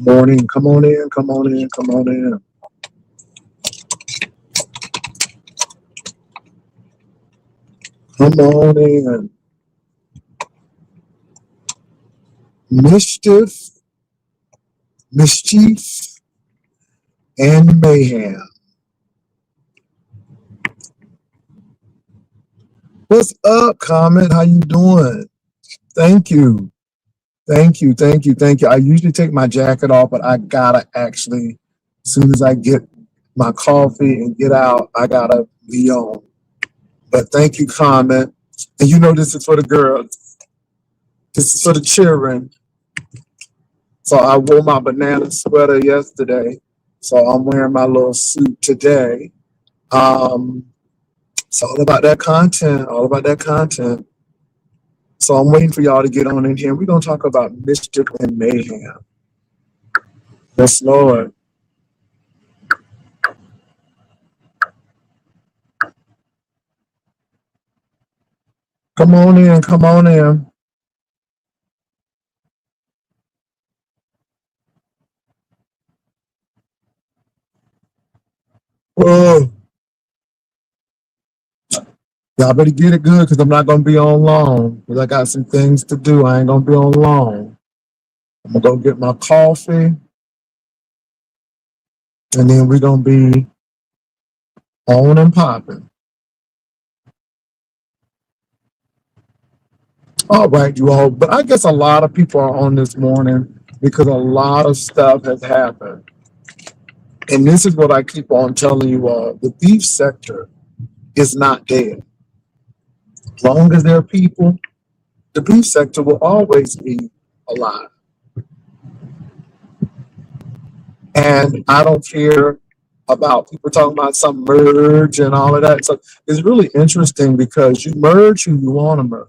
Morning. Come on in. Come on in. Come on in. Come on in. Mischief, mischief, and mayhem. What's up, Comment? How you doing? Thank you. Thank you. Thank you. Thank you. I usually take my jacket off, but I gotta actually, as soon as I get my coffee and get out, I gotta be on. But thank you, Comment. And you know this is for the girls. This is for the children. So I wore my banana sweater yesterday. So I'm wearing my little suit today. It's all about that content, all about that content. So I'm waiting for y'all to get on in here. We're going to talk about mischief and mayhem. Yes, Lord. Come on in, come on in. Whoa. Y'all better get it good because I'm not going to be on long because I got some things to do. I ain't going to be on long. I'm going to go get my coffee and then we're going to be on and popping. All right, you all. But I guess a lot of people are on this morning because a lot of stuff has happened. And this is what I keep on telling you all. The beef sector is not dead. As long as there are people, the beef sector will always be alive. And I don't care about people talking about some merge and all of that. So it's really interesting because you merge who you want to merge.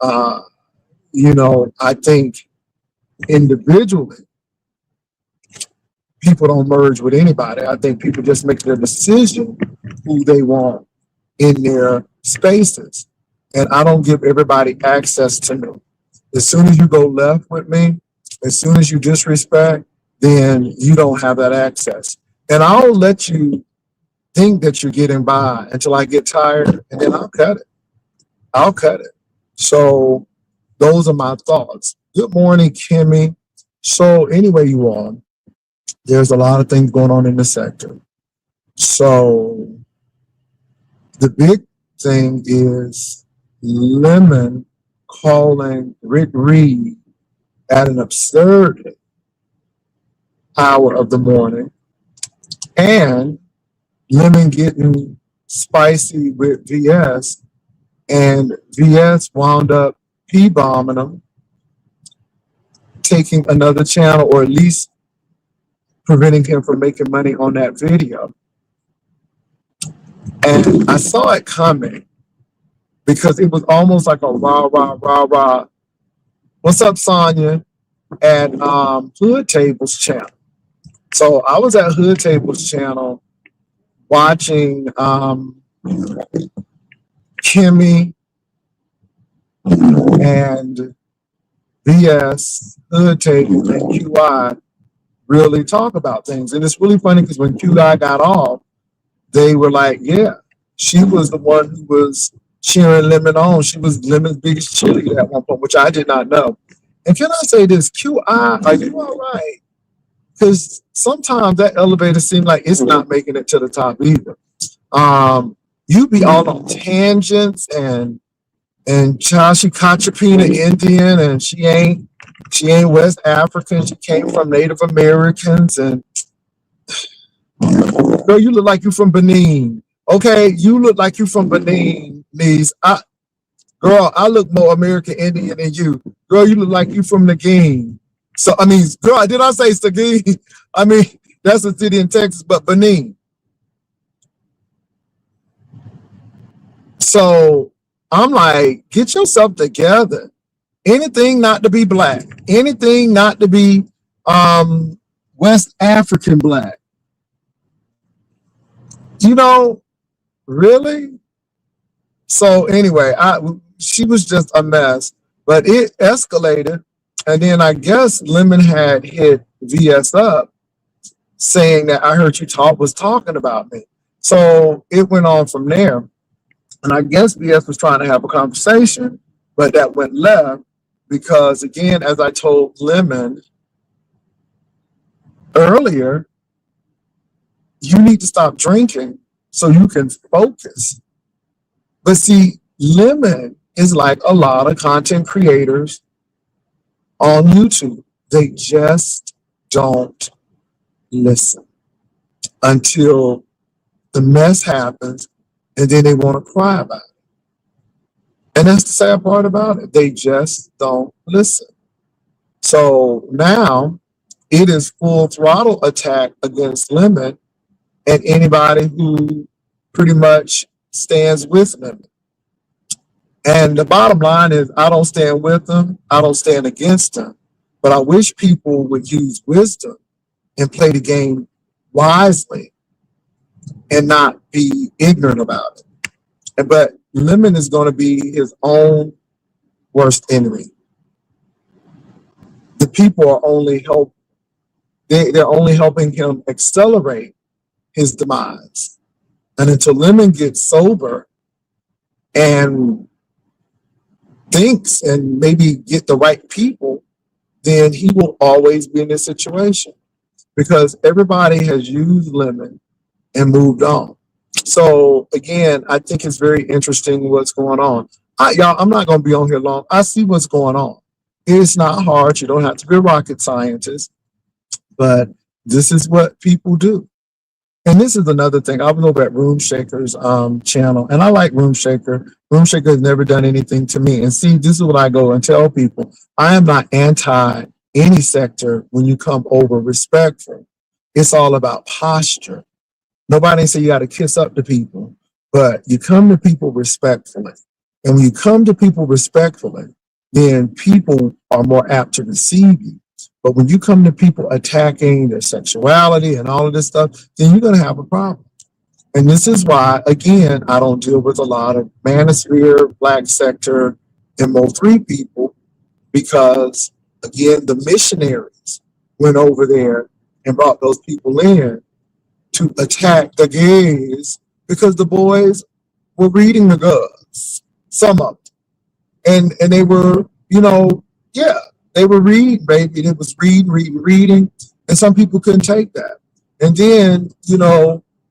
I think individually, people don't merge with anybody. I think people just make their decision who they want in their spaces. And I don't give everybody access to me. As soon as you go left with me, as soon as you disrespect, then you don't have that access. And I'll let you think that you're getting by until I get tired, and then I'll cut it. I'll cut it. So those are my thoughts. Good morning, Kimmy. So anyway, you all, there's a lot of things going on in the sector. So the big thing is Lemon calling Rick Reed at an absurd hour of the morning, and Lemon getting spicy with VS, and VS wound up P-bombing him, taking another channel, or at least preventing him from making money on that video. And I saw it coming because it was almost like a rah, rah, rah, rah. What's up, Sonya? At Hood Table's channel. So I was at Hood Table's channel watching Kimmy and VS, Hood Table, and QI really talk about things. And it's really funny because when QI got off, they were like, yeah, she was the one who was cheering Lemon on. She was Lemon's biggest cheerleader at one point, which I did not know. And can I say this, QI, are you all right? Because sometimes that elevator seems like it's not making it to the top either. You be all on tangents and child, she Kachapina Indian, and she ain't West African. She came from Native Americans, and girl, you look like you from Benin. Okay, you look like you from Benin, niece. Girl, I look more American Indian than you. Girl, you look like you from Nagin. So, I mean, girl, did I say Seguin? I mean, that's a city in Texas, but Benin. So I'm like, get yourself together. Anything not to be black. Anything not to be West African black. You know, really? So anyway, she was just a mess, but it escalated And then I guess Lemon had hit VS up saying that I heard you was talking about me. So it went on from there. And I guess VS was trying to have a conversation, but that went left because, again, as I told Lemon earlier, you need to stop drinking so you can focus. But see, Lemon is like a lot of content creators on YouTube. They just don't listen until the mess happens, and then they want to cry about it. And that's the sad part about it. They just don't listen. So now it is full throttle attack against Lemon and anybody who pretty much stands with Lemon. And the bottom line is, I don't stand with them. I don't stand against them. But I wish people would use wisdom and play the game wisely and not be ignorant about it. But Lemon is going to be his own worst enemy. The people are only they're only helping him accelerate his demise. And until Lemon gets sober and thinks and maybe get the right people, then he will always be in this situation because everybody has used Lemon and moved on. So again, I think it's very interesting what's going on. Y'all, I'm not going to be on here long. I see what's going on. It's not hard. You don't have to be a rocket scientist, but this is what people do. And this is another thing. I was over at Room Shaker's channel, and I like Room Shaker. Room Shaker has never done anything to me. And see, this is what I go and tell people. I am not anti any sector when you come over respectful. It's all about posture. Nobody say you got to kiss up to people, but you come to people respectfully. And when you come to people respectfully, then people are more apt to receive you. But when you come to people attacking their sexuality and all of this stuff, then you're going to have a problem. And this is why, again, I don't deal with a lot of manosphere, black sector, and Mo3 people, because, again, the missionaries went over there and brought those people in to attack the gays because the boys were reading the goods, some of them. And they were, yeah, they were reading, baby. It was reading. And some people couldn't take that. And then,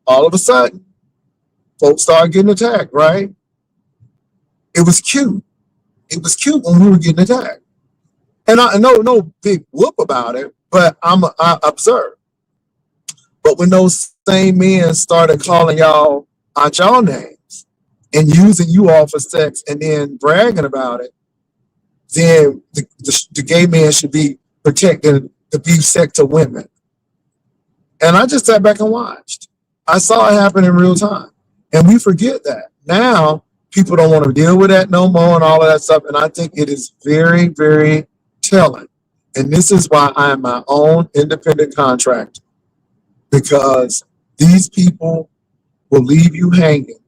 all of a sudden, folks started getting attacked, right? It was cute. It was cute when we were getting attacked. And I know no big whoop about it, but I observed. But when those same men started calling y'all out y'all names and using you all for sex and then bragging about it, then the gay man should be protecting the beef sector women. And I just sat back and watched. I saw it happen in real time. And we forget that. Now, people don't want to deal with that no more and all of that stuff. And I think it is very, very telling. And this is why I am my own independent contractor, because these people will leave you hanging.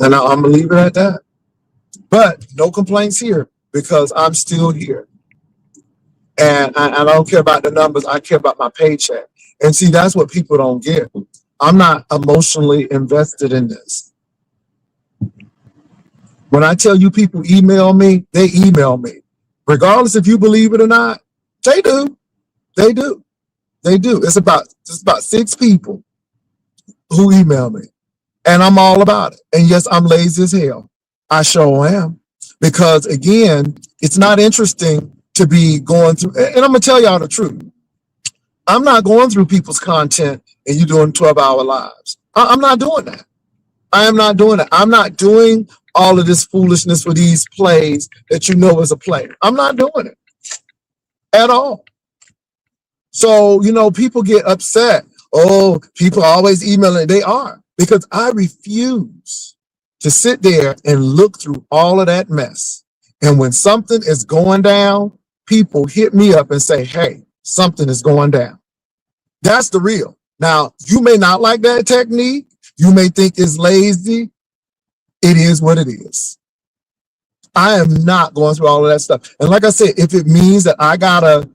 And I'm going to leave it at that. But no complaints here because I'm still here. And I don't care about the numbers. I care about my paycheck. And see, that's what people don't get. I'm not emotionally invested in this. When I tell you people email me, they email me. Regardless if you believe it or not, they do. They do. They do. It's about 6 people who email me. And I'm all about it. And yes, I'm lazy as hell. I sure am. Because again, it's not interesting to be going through, and I'm gonna tell y'all the truth. I'm not going through people's content and you doing 12-hour lives. I'm not doing that. I am not doing that. I'm not doing all of this foolishness for these plays that you know is a play. I'm not doing it at all. So, people get upset. Oh, people are always emailing. They are, because I refuse to sit there and look through all of that mess. And when something is going down, people hit me up and say, hey, something is going down. That's the real. Now, you may not like that technique. You may think it's lazy. It is what it is. I am not going through all of that stuff. And like I said, if it means that I gotta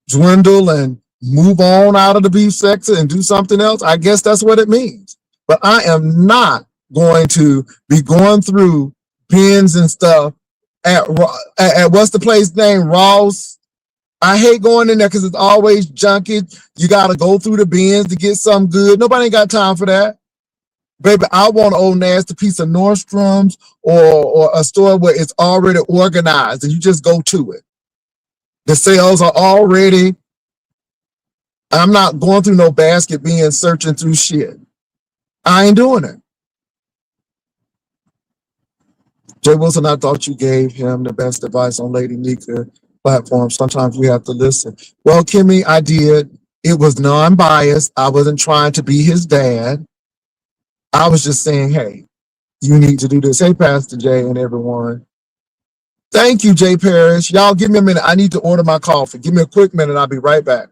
dwindle and move on out of the beef sector and do something else, I guess that's what it means. But I am not going to be going through pins and stuff at what's the place name, Ross. I hate going in there because it's always junky. You got to go through the bins to get something good. Nobody ain't got time for that. Baby, I want an old nasty piece of Nordstrom's or a store where it's already organized and you just go to it. The sales are already. I'm not going through no basket being searching through shit. I ain't doing it. Jay Wilson, I thought you gave him the best advice on Lady Nika platform. Sometimes we have to listen. Well, Kimmy, I did. It was non-biased. I wasn't trying to be his dad. I was just saying, hey, you need to do this. Hey, Pastor Jay and everyone. Thank you, Jay Parrish. Y'all give me a minute. I need to order my coffee. Give me a quick minute. I'll be right back.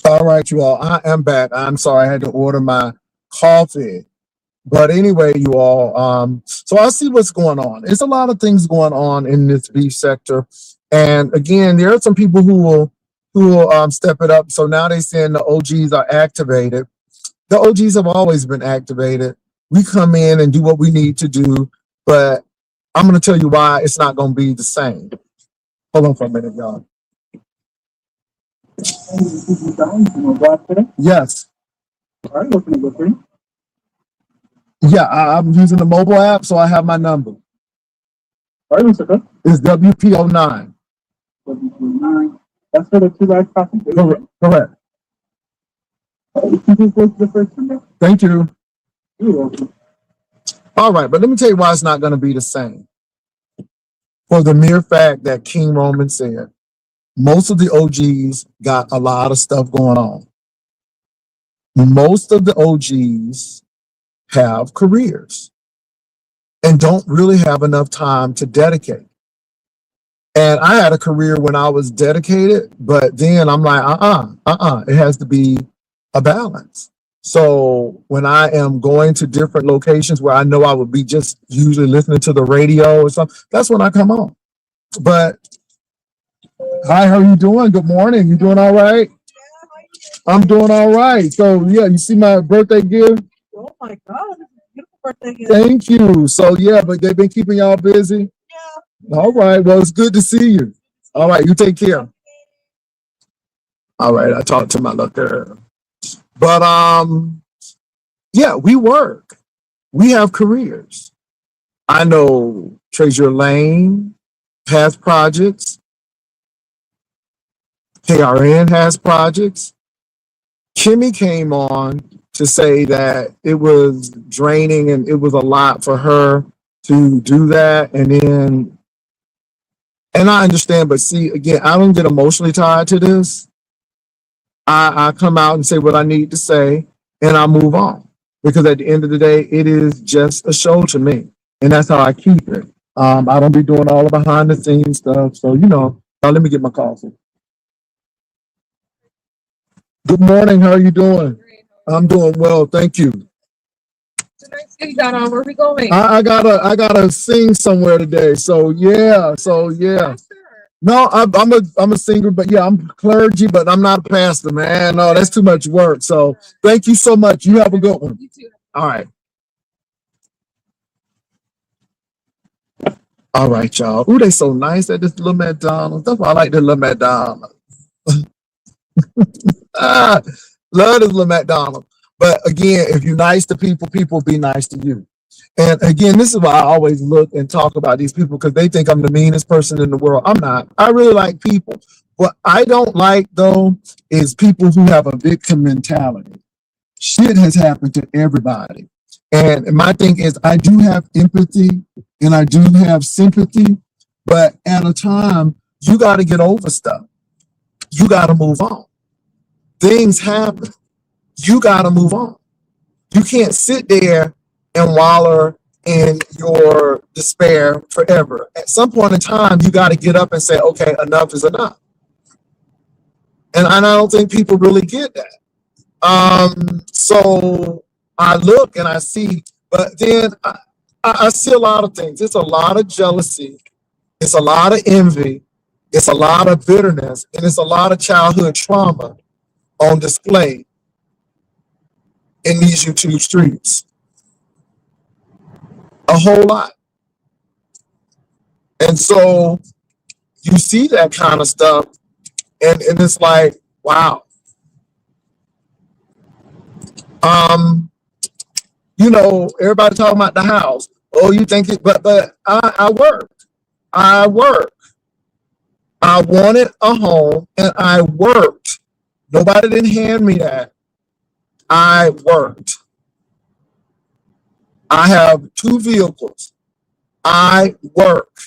All right, you all. I am back. I'm sorry I had to order my coffee. But anyway, you all, so I see what's going on. There's a lot of things going on in this beef sector. And again, there are some people who will step it up. So now they're saying the OGs are activated. The OGs have always been activated. We come in and do what we need to do, but I'm going to tell you why it's not going to be the same. Hold on for a minute, y'all. Yes. Yeah, I'm using the mobile app, so I have my number. It's WP09. WP09. That's for the 2 large coffee. Correct. Thank you. You're welcome. All right, but let me tell you why it's not going to be the same. For the mere fact that King Roman said, most of the OGs got a lot of stuff going on. Most of the OGs have careers and don't really have enough time to dedicate. And I had a career when I was dedicated, but then I'm like, it has to be a balance. So when I am going to different locations where I know I would be just usually listening to the radio or something, that's when I come on. But hi, how are you doing? Good morning. You doing all right? I'm doing all right. So yeah, you see my birthday gift? Oh my God, beautiful birthday gift. Thank you. So yeah, but they've been keeping y'all busy? Yeah. All right. Well, it's good to see you. All right, you take care. All right, I talked to my little girl. But yeah, we work. We have careers. I know Treasure Lane has projects. KRN has projects. Kimmy came on to say that it was draining and it was a lot for her to do that. And I understand, but see, again, I don't get emotionally tied to this. I come out and say what I need to say and I move on. Because at the end of the day, it is just a show to me. And that's how I keep it. I don't be doing all the behind the scenes stuff. So, let me get my coffee. Good morning. How are you doing? I'm doing well. Thank you. Where are we going? I gotta sing somewhere today. So yeah. No, I'm a singer, but yeah, I'm clergy, but I'm not a pastor, man. No, that's too much work. So thank you so much. You have a good one. You too. All right. All right, y'all. Ooh, they so nice at this little McDonald's. That's why I like this little McDonald's. Love this little McDonald's. But again, if you're nice to people, people be nice to you. And again, this is why I always look and talk about these people because they think I'm the meanest person in the world. I'm not. I really like people. What I don't like, though, is people who have a victim mentality. Shit has happened to everybody. And my thing is, I do have empathy and I do have sympathy, but at a time, you got to get over stuff. You got to move on. Things happen. You got to move on. You can't sit there and wallow in your despair forever. At some point in time, you got to get up and say, okay, enough is enough. And I don't think people really get that. So I look and I see, but then I see a lot of things. It's a lot of jealousy. It's a lot of envy. It's a lot of bitterness. And it's a lot of childhood trauma on display in these YouTube streets. A whole lot. And so you see that kind of stuff and it's like, wow. Everybody talking about the house. Oh, you think it, but I worked. I wanted a home and I worked. Nobody didn't hand me that. I worked. I have 2 vehicles. I work.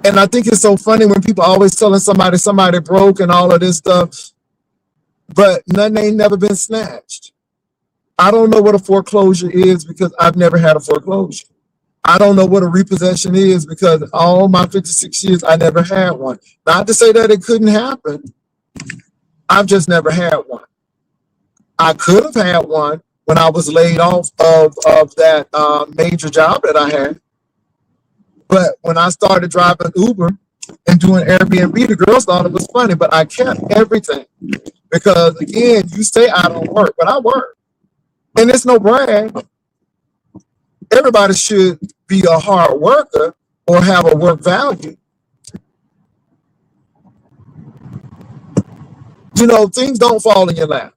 And I think it's so funny when people always telling somebody broke and all of this stuff, but nothing ain't never been snatched. I don't know what a foreclosure is because I've never had a foreclosure. I don't know what a repossession is because all my 56 years, I never had one. Not to say that it couldn't happen. I've just never had one. I could have had one when I was laid off of that major job that I had. But when I started driving Uber and doing Airbnb, the girls thought it was funny, but I kept everything. Because again, you say I don't work, but I work. And it's no brag. Everybody should be a hard worker or have a work value. Things don't fall in your lap.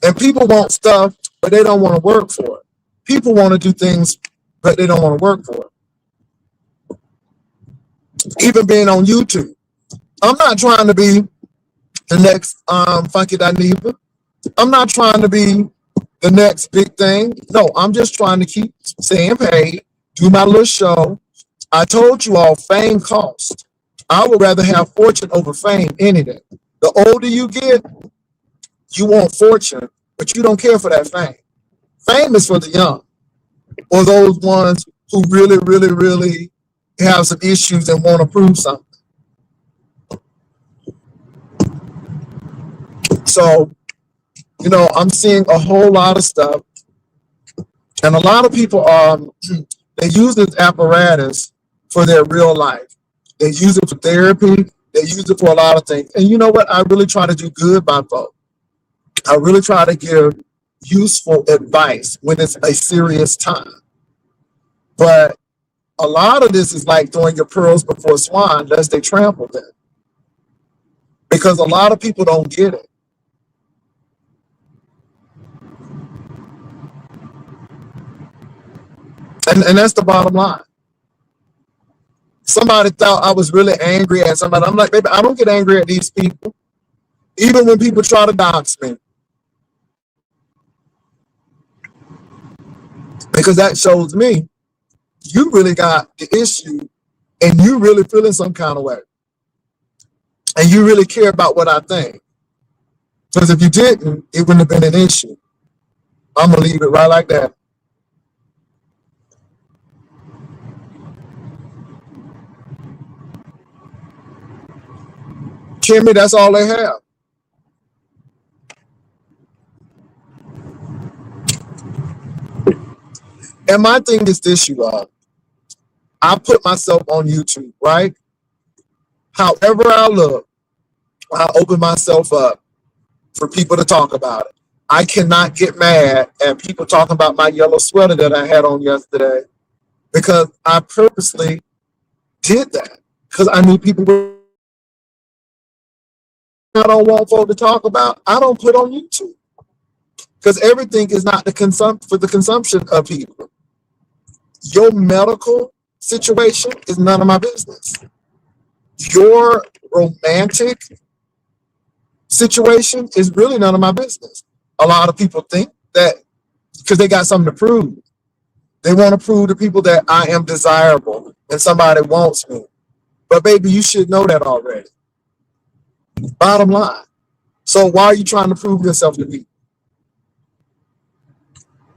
And people want stuff, but they don't want to work for it. People want to do things, but they don't want to work for it. Even being on YouTube. I'm not trying to be the next Funky Dineva. I'm not trying to be the next big thing. No, I'm just trying to keep staying paid, do my little show. I told you all, fame costs. I would rather have fortune over fame any day. The older you get, you want fortune, but you don't care for that fame. Fame is for the young or those ones who really, really, really have some issues and want to prove something. So, I'm seeing a whole lot of stuff. And a lot of people they use this apparatus for their real life. They use it for therapy. They use it for a lot of things. And you know what? I really try to do good by folks. I really try to give useful advice when it's a serious time. But a lot of this is like throwing your pearls before swine, lest they trample them. Because a lot of people don't get it. And that's the bottom line. Somebody thought I was really angry at somebody. I'm like, baby, I don't get angry at these people. Even when people try to dox me. Because that shows me you really got the issue and you really feeling some kind of way. And you really care about what I think. Because if you didn't, it wouldn't have been an issue. I'm going to leave it right like that. Kimmy, that's all they have. And my thing is this, you all. I put myself on YouTube, right? However I look, I open myself up for people to talk about it. I cannot get mad at people talking about my yellow sweater that I had on yesterday because I purposely did that because I knew people were. I don't want folk to talk about. I don't put on YouTube because everything is not for the consumption of people. Your medical situation is none of my business. Your romantic situation is really none of my business. A lot of people think that because they got something to prove. They want to prove to people that I am desirable and somebody wants me. But baby, you should know that already. Bottom line. So why are you trying to prove yourself to people?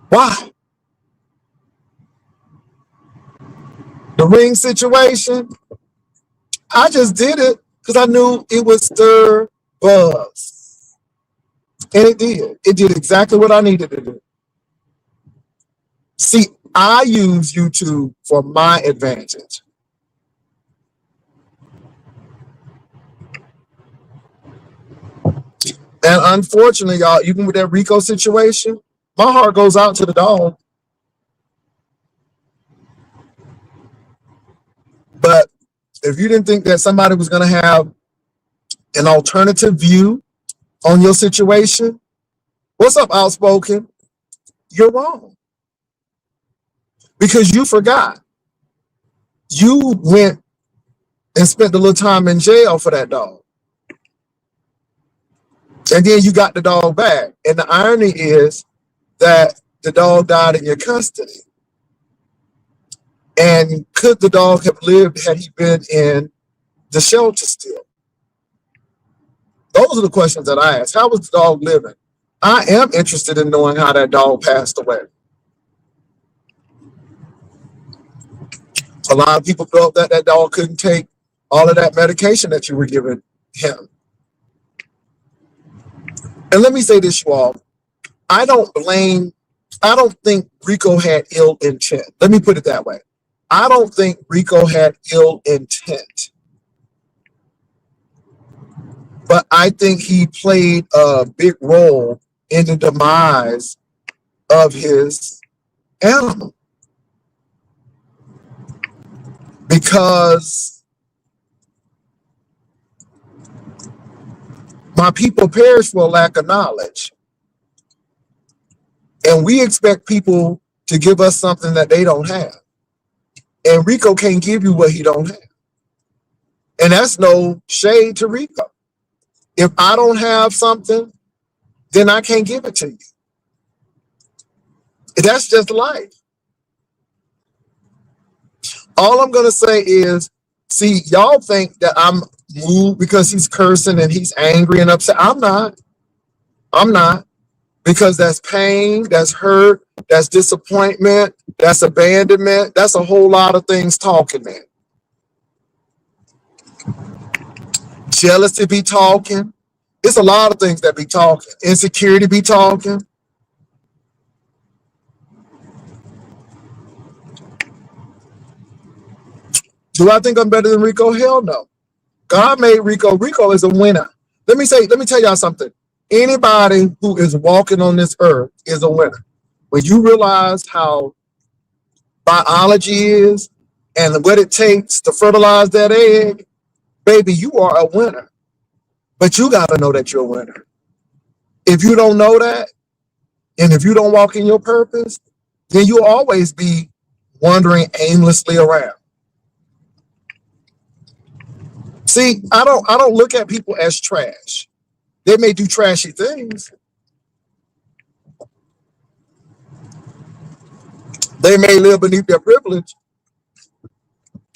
Why? The ring situation, I just did it because I knew it would stir buzz. And it did. It did exactly what I needed to do. See, I use YouTube for my advantage. And unfortunately, y'all, even with that Rico situation, my heart goes out to the dog. But if you didn't think that somebody was going to have an alternative view on your situation, what's up, Outspoken? You're wrong. Because you forgot. You went and spent a little time in jail for that dog. And then you got the dog back. And the irony is that the dog died in your custody. And could the dog have lived had he been in the shelter still? Those are the questions that I ask. How was the dog living? I am interested in knowing how that dog passed away. A lot of people felt that that dog couldn't take all of that medication that you were giving him. And let me say this, you all. I don't think Rico had ill intent. Let me put it that way. I don't think Rico had ill intent. But I think he played a big role in the demise of his animal. Because my people perish for lack of knowledge. And we expect people to give us something that they don't have. And Rico can't give you what he don't have. And that's no shade to Rico. If I don't have something, then I can't give it to you. That's just life. All I'm going to say is, see, y'all think that I'm moved because he's cursing and he's angry and upset. I'm not. Because that's pain, that's hurt, that's disappointment, that's abandonment. That's a whole lot of things talking there. Jealousy be talking. It's a lot of things that be talking. Insecurity be talking. Do I think I'm better than Rico? Hell no. God made Rico. Rico is a winner. Let me tell y'all something. Anybody who is walking on this earth is a winner. When you realize how biology is and what it takes to fertilize that egg, baby, you are a winner. But you got to know that you're a winner. If you don't know that, and if you don't walk in your purpose, then you'll always be wandering aimlessly around. See, I don't look at people as trash. They may do trashy things. They may live beneath their privilege,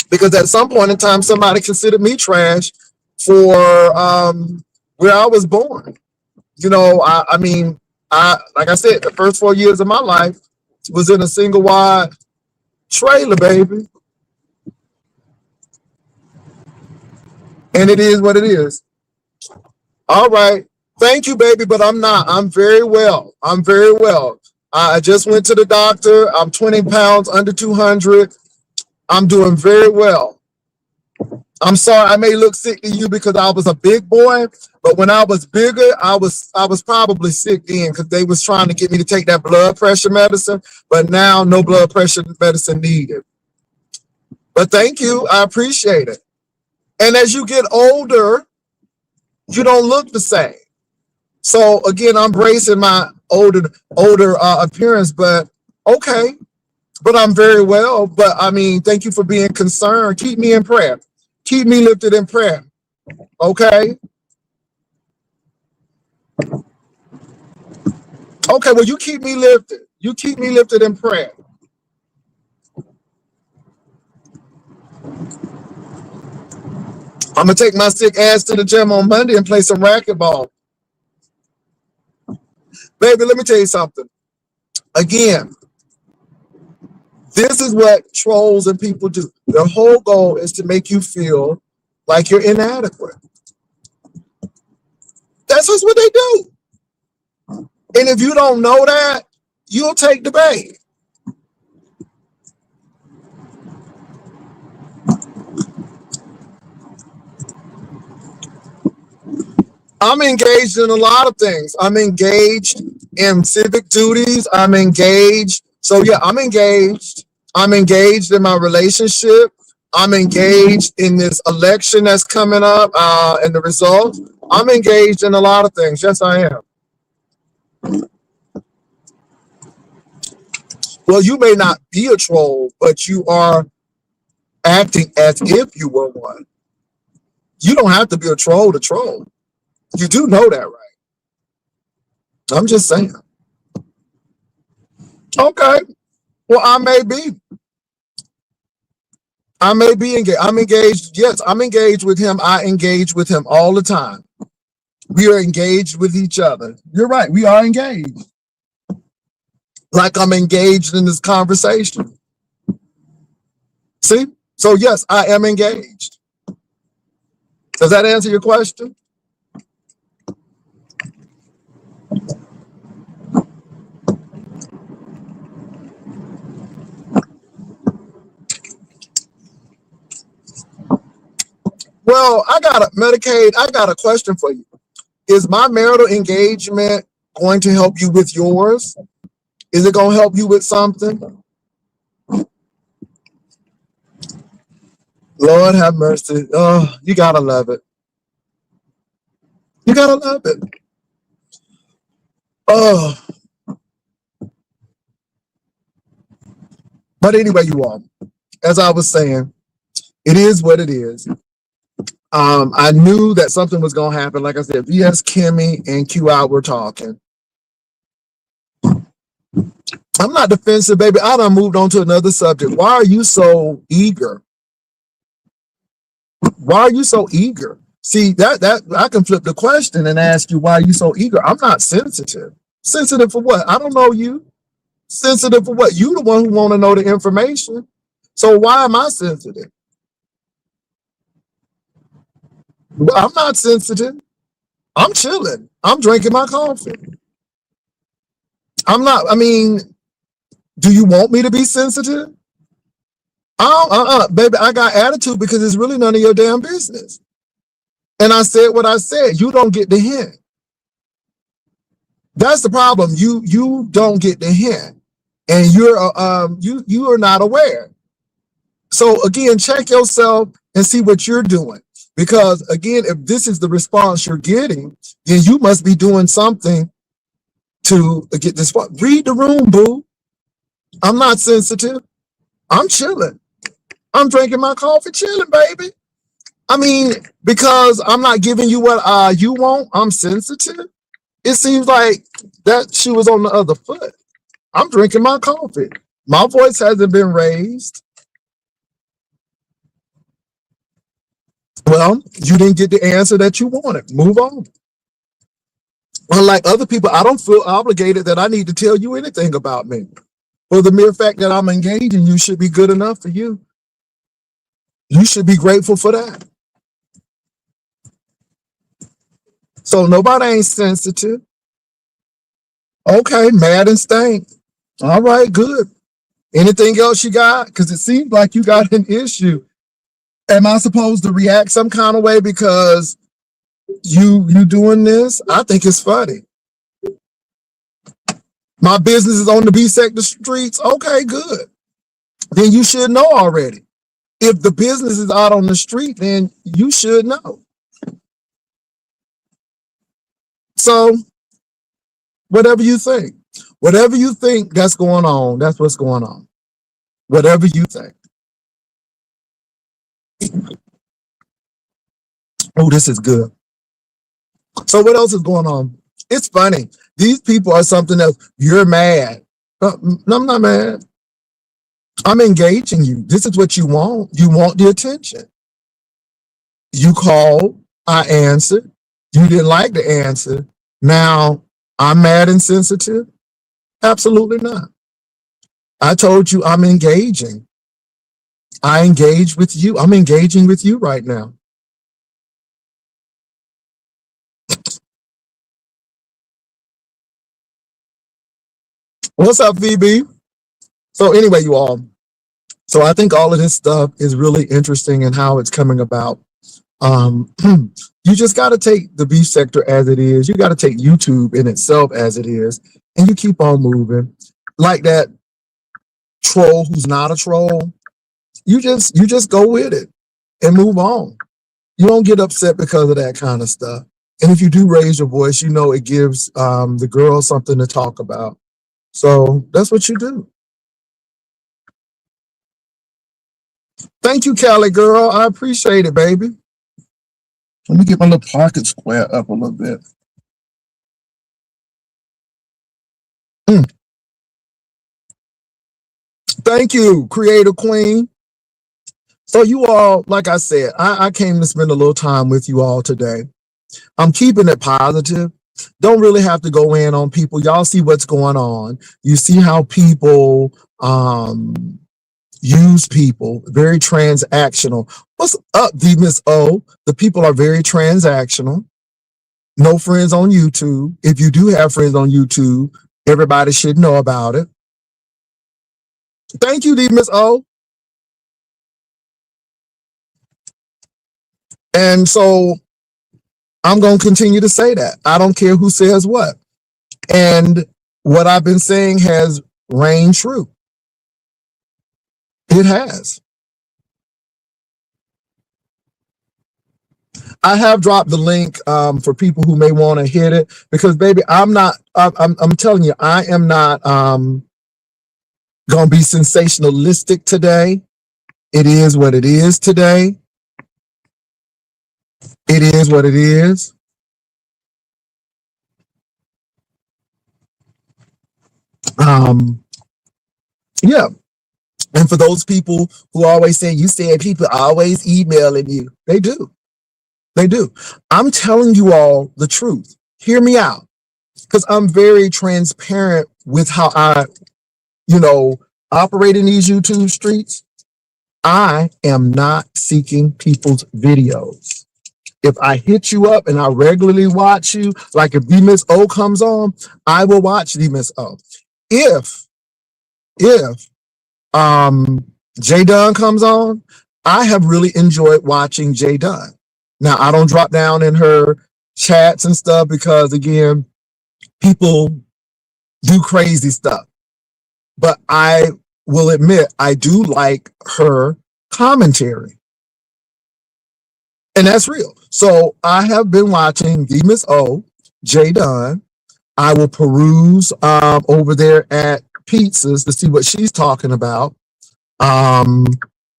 because at some point in time, somebody considered me trash for where I was born. You know, I mean, like I said, the first 4 years of my life was in a single wide trailer, baby. And it is what it is. All right. Thank you, baby, but I'm not. I'm very well. I'm very well. I just went to the doctor. I'm 20 pounds under 200. I'm doing very well. I'm sorry, I may look sick to you because I was a big boy, but when I was bigger, I was probably sick then, because they was trying to get me to take that blood pressure medicine, but now no blood pressure medicine needed. But thank you, I appreciate it. And as you get older, you don't look the same. So again, I'm bracing my older appearance, but okay. But I'm very well. But I mean, thank you for being concerned. Keep me in prayer. Keep me lifted in prayer. Okay. Okay, well, you keep me lifted. You keep me lifted in prayer. I'm gonna take my sick ass to the gym on Monday and play some racquetball. Baby, let me tell you something. Again, this is what trolls and people do. Their whole goal is to make you feel like you're inadequate. That's just what they do. And if you don't know that, you'll take the bait. I'm engaged in a lot of things. I'm engaged in civic duties. I'm engaged. So yeah, I'm engaged. I'm engaged in my relationship. I'm engaged in this election that's coming up and the results. I'm engaged in a lot of things. Yes, I am. Well, you may not be a troll, but you are acting as if you were one. You don't have to be a troll to troll. You do know that, right? I'm just saying. Okay. Well, I may be. I may be engaged. I'm engaged. Yes, I'm engaged with him. I engage with him all the time. We are engaged with each other. You're right. We are engaged. Like I'm engaged in this conversation. See? So yes, I am engaged. Does that answer your question? Well, I got a question for you. Is my marital engagement going to help you with yours? Is it going to help you with something? Lord have mercy. Oh, you got to love it. You got to love it. Oh. But anyway, you all, as I was saying, it is what it is. I knew that something was going to happen. Like I said, VS, Kimmy, and Q out were talking. I'm not defensive, baby. I done moved on to another subject. Why are you so eager? Why are you so eager? See, that I can flip the question and ask you, why are you so eager? I'm not sensitive. Sensitive for what? I don't know you. Sensitive for what? You the one who want to know the information. So why am I sensitive? Well, I'm not sensitive. I'm chilling. I'm drinking my coffee. I'm not, I mean, do you want me to be sensitive? Baby, I got attitude because it's really none of your damn business. And I said what I said. You don't get the hint. That's the problem. You don't get the hint, and you are not aware. So again, check yourself and see what you're doing. Because again, if this is the response you're getting, then you must be doing something to get this. Read the room, boo. I'm not sensitive. I'm chilling. I'm drinking my coffee, chilling, baby. I mean, because I'm not giving you what you want. I'm sensitive. It seems like that shoe was on the other foot. I'm drinking my coffee. My voice hasn't been raised. Well, you didn't get the answer that you wanted. Move on. Unlike other people, I don't feel obligated that I need to tell you anything about me. For the mere fact that I'm engaging you should be good enough for you. You should be grateful for that. So nobody ain't sensitive. Okay, mad and stank. All right, good. Anything else you got? Because it seems like you got an issue. Am I supposed to react some kind of way because you doing this? I think it's funny. My business is on the B sector streets. Okay, good. Then you should know already. If the business is out on the street, then you should know. So whatever you think that's going on, that's what's going on. Whatever you think. Oh, this is good. So what else is going on? It's funny. These people are something else. You're mad. No, I'm not mad. I'm engaging you. This is what you want. You want the attention. You called. I answered. You didn't like the answer. Now I'm mad and sensitive? Absolutely not. I told you I'm engaging. I engage with you. I'm engaging with you right now. What's up, VB? So anyway, you all. So I think all of this stuff is really interesting and how it's coming about. You just got to take the beef sector as it is. You got to take YouTube in itself as it is, and you keep on moving. Like that troll who's not a troll, you just go with it and move on. You don't get upset because of that kind of stuff. And if you do raise your voice, you know it gives the girls something to talk about. So that's what you do. Thank you, Cali girl. I appreciate it, baby. Let me get my little pocket square up a little bit. Thank you, Creator Queen. So you all, like I said, I came to spend a little time with you all today. I'm keeping it positive. Don't really have to go in on people. Y'all see what's going on. You see how people use people, very transactional. What's up, D Miss O? The people are very transactional. No friends on YouTube. If you do have friends on YouTube, everybody should know about it. Thank you, D Miss O. And so I'm going to continue to say that. I don't care who says what. And what I've been saying has reigned true. It has. I have dropped the link for people who may want to hit it because, baby, I'm telling you, I am not going to be sensationalistic today. It is what it is today. It is what it is. Yeah. And for those people who always say, you said people always emailing you. They do. They do. I'm telling you all the truth. Hear me out. Because I'm very transparent with how I, operate in these YouTube streets. I am not seeking people's videos. If I hit you up and I regularly watch you, like if D Miss O comes on, I will watch D Miss O. If J Dunn comes on, I have really enjoyed watching J Dunn. Now I don't drop down in her chats and stuff because again, people do crazy stuff. But I will admit I do like her commentary. And that's real. So I have been watching D Miss O, J Dunn. I will peruse over there at Pizzas to see what she's talking about. Um,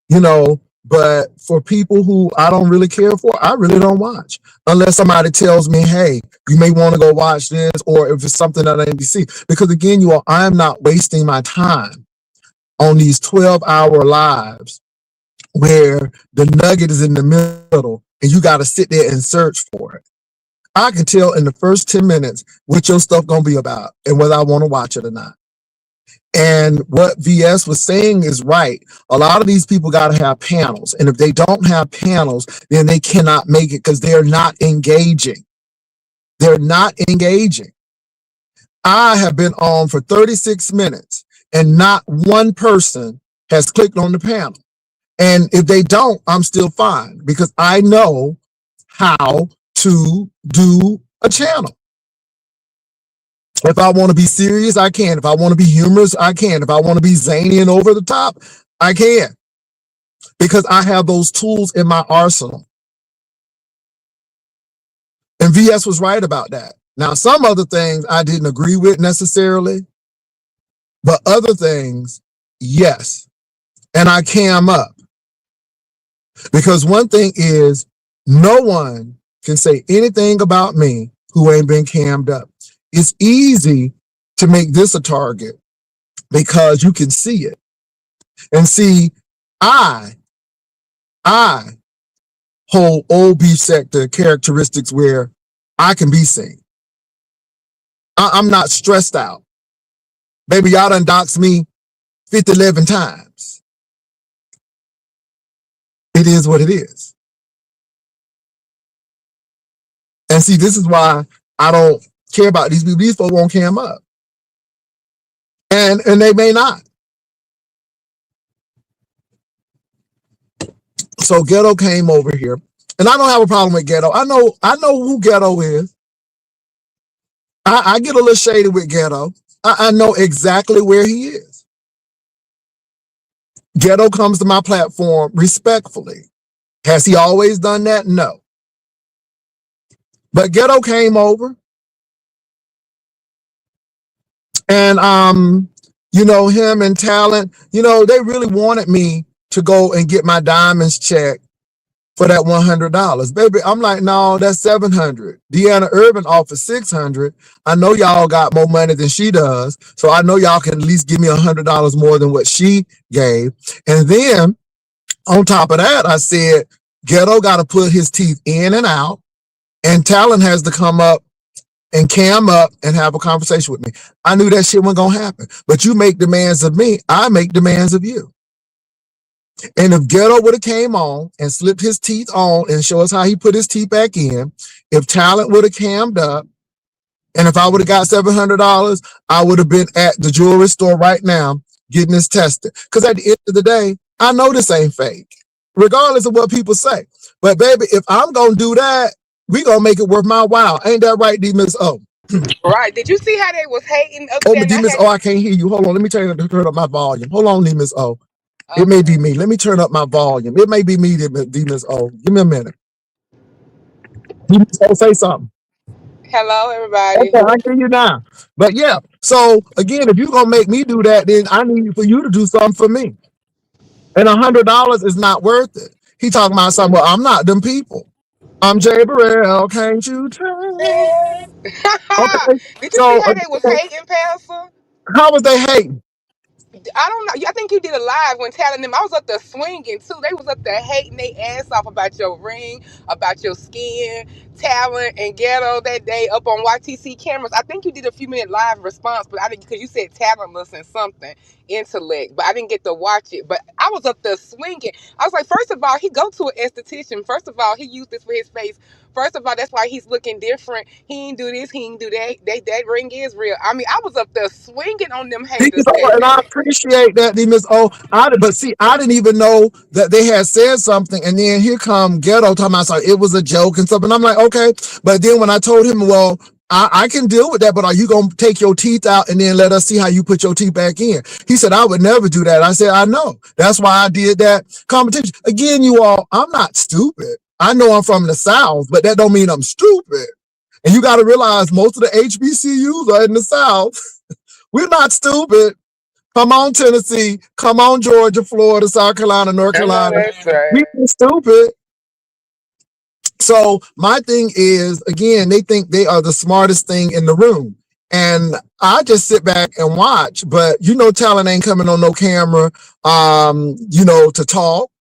you know, but for people who I don't really care for, I really don't watch unless somebody tells me, hey, you may want to go watch this, or if it's something on NBC. Because again, you all, I am not wasting my time on these 12-hour lives where the nugget is in the middle and you got to sit there and search for it. I can tell in the first 10 minutes what your stuff gonna be about and whether I want to watch it or not. And what VS was saying is right. A lot of these people got to have panels. And if they don't have panels, then they cannot make it because they're not engaging. They're not engaging. I have been on for 36 minutes and not one person has clicked on the panel. And if they don't, I'm still fine because I know how to do a channel. If I want to be serious, I can. If I want to be humorous, I can. If I want to be zany and over the top, I can. Because I have those tools in my arsenal. And VS was right about that. Now, some other things I didn't agree with necessarily, but other things, yes. And I cam up. Because one thing is, no one can say anything about me who ain't been cammed up. It's easy to make this a target because you can see it. And see, I hold old beef sector characteristics where I can be seen. I'm not stressed out. Baby, y'all done doxed me 11 times. It is what it is. And see, this is why I don't care about these people. These folks won't cam up. And they may not. So Ghetto came over here. And I don't have a problem with Ghetto. I know who Ghetto is. I get a little shady with Ghetto. I know exactly where he is. Ghetto comes to my platform respectfully. Has he always done that? No. But Ghetto came over. And you know, him and Talent, you know, they really wanted me to go and get my diamonds checked for that $100. Baby, I'm like, no, that's $700. Deanna Urban offered $600. I know y'all got more money than she does. So I know y'all can at least give me $100 more than what she gave. And then on top of that, I said, Ghetto got to put his teeth in and out. And Talent has to come up and cam up and have a conversation with me. I knew that shit wasn't going to happen. But you make demands of me, I make demands of you. And if Ghetto would have came on and slipped his teeth on and show us how he put his teeth back in, if Talent would have cammed up, and if I would have got $700, I would have been at the jewelry store right now getting this tested. Because at the end of the day, I know this ain't fake, regardless of what people say. But baby, if I'm going to do that, we going to make it worth my while. Ain't that right, D Miss O? Right. Did you see how they was hating up Oh, there? D Miss O, I can't hear you. Hold on. Let me turn up my volume. Hold on, D Miss O. It may be me. Let me turn up my volume. It may be me, D Miss O. Give me a minute. D Miss O, say something. Hello, everybody. Okay, I hear you now. But yeah, so again, if you're going to make me do that, then I need for you to do something for me. And $100 is not worth it. He talking about something, well, I'm not them people. I'm Jay Burrell, can't you tell? Okay, Did you see so how they was hating, Pastor? how was they hating? I don't know. I think you did a live when telling them I was up there swinging too. They was up there hating their ass off about your ring, about your skin, Talent, and Ghetto that day up on YTC cameras. I think you did a few minute live response, but I didn't because you said talentless and something intellect, but I didn't get to watch it. But I was up there swinging. I was like, first of all, he go to an esthetician. First of all, he used this for his face. First of all, that's why he's looking different. He ain't do this. He ain't do that. That ring is real. I mean, I was up there swinging on them haters that And I day. appreciate that, Miss O. But see, I didn't even know that they had said something, and then here come Ghetto talking about so it was a joke and stuff. And I'm like, okay. But then when I told him, well, I can deal with that, but are you gonna take your teeth out and then let us see how you put your teeth back in? He said, I would never do that. I said, I know. That's why I did that competition. Again, you all, I'm not stupid. I know I'm from the South, but that don't mean I'm stupid. And you got to realize most of the HBCUs are in the South. We're not stupid. Come on, Tennessee. Come on, Georgia, Florida, South Carolina, North I know Carolina. that's right. We ain't stupid. So my thing is, again, they think they are the smartest thing in the room. And I just sit back and watch, but talent ain't coming on no camera, to talk.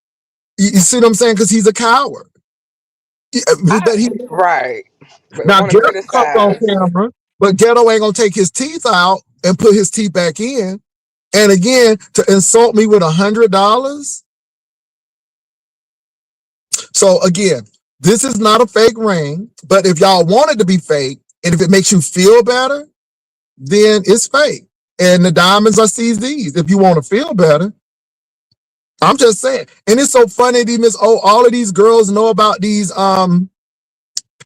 You see what I'm saying? Because he's a coward. But he Right. But now want to Ghetto comes on criticize. camera, but Ghetto ain't gonna take his teeth out and put his teeth back in. And again, to insult me with $100. So again, this is not a fake ring, but if y'all want it to be fake, and if it makes you feel better, then it's fake. And the diamonds are CZs. If you want to feel better, I'm just saying. And it's so funny, all of these girls know about these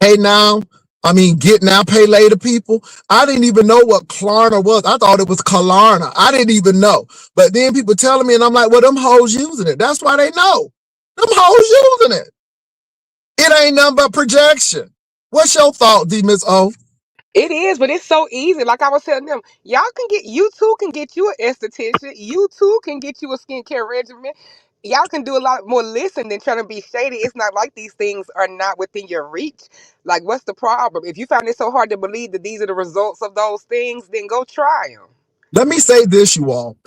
pay now. I mean, get now, pay later people. I didn't even know what Klarna was. I thought it was Klarna. I didn't even know. But then people telling me, and I'm like, well, them hoes using it. That's why they know. Them hoes using it. It ain't nothing but projection. What's your thought, D Miss O? It is, but it's so easy. Like I was telling them, y'all can get you too can get you an esthetician. You too can get you a skincare regimen. Y'all can do a lot more listening than trying to be shady. It's not like these things are not within your reach. Like, what's the problem? If you find it so hard to believe that these are the results of those things, then go try them. Let me say this, you all.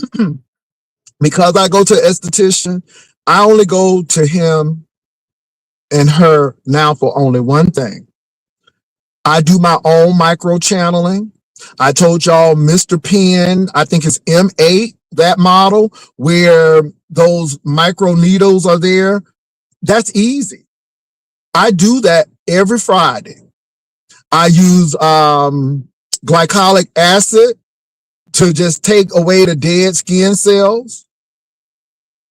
Because I go to an esthetician, I only go to him and her now for only one thing. I do my own micro channeling. I told y'all Mr. Pen, I think it's M8, that model, where those micro needles are there. That's easy. I do that every Friday. I use glycolic acid to just take away the dead skin cells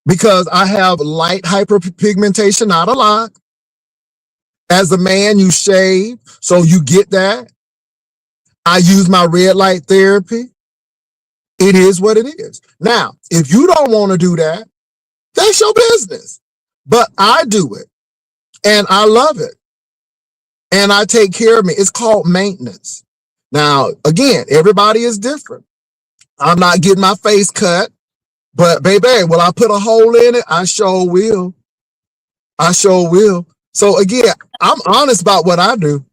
because I have light hyperpigmentation, not a lot. As a man, you shave, so you get that. I use my red light therapy. It is what it is. Now, if you don't want to do that, that's your business. But I do it and I love it. And I take care of me. It's called maintenance. Now, again, everybody is different. I'm not getting my face cut, but baby, will I put a hole in it? I sure will. I sure will. So again, I'm honest about what I do.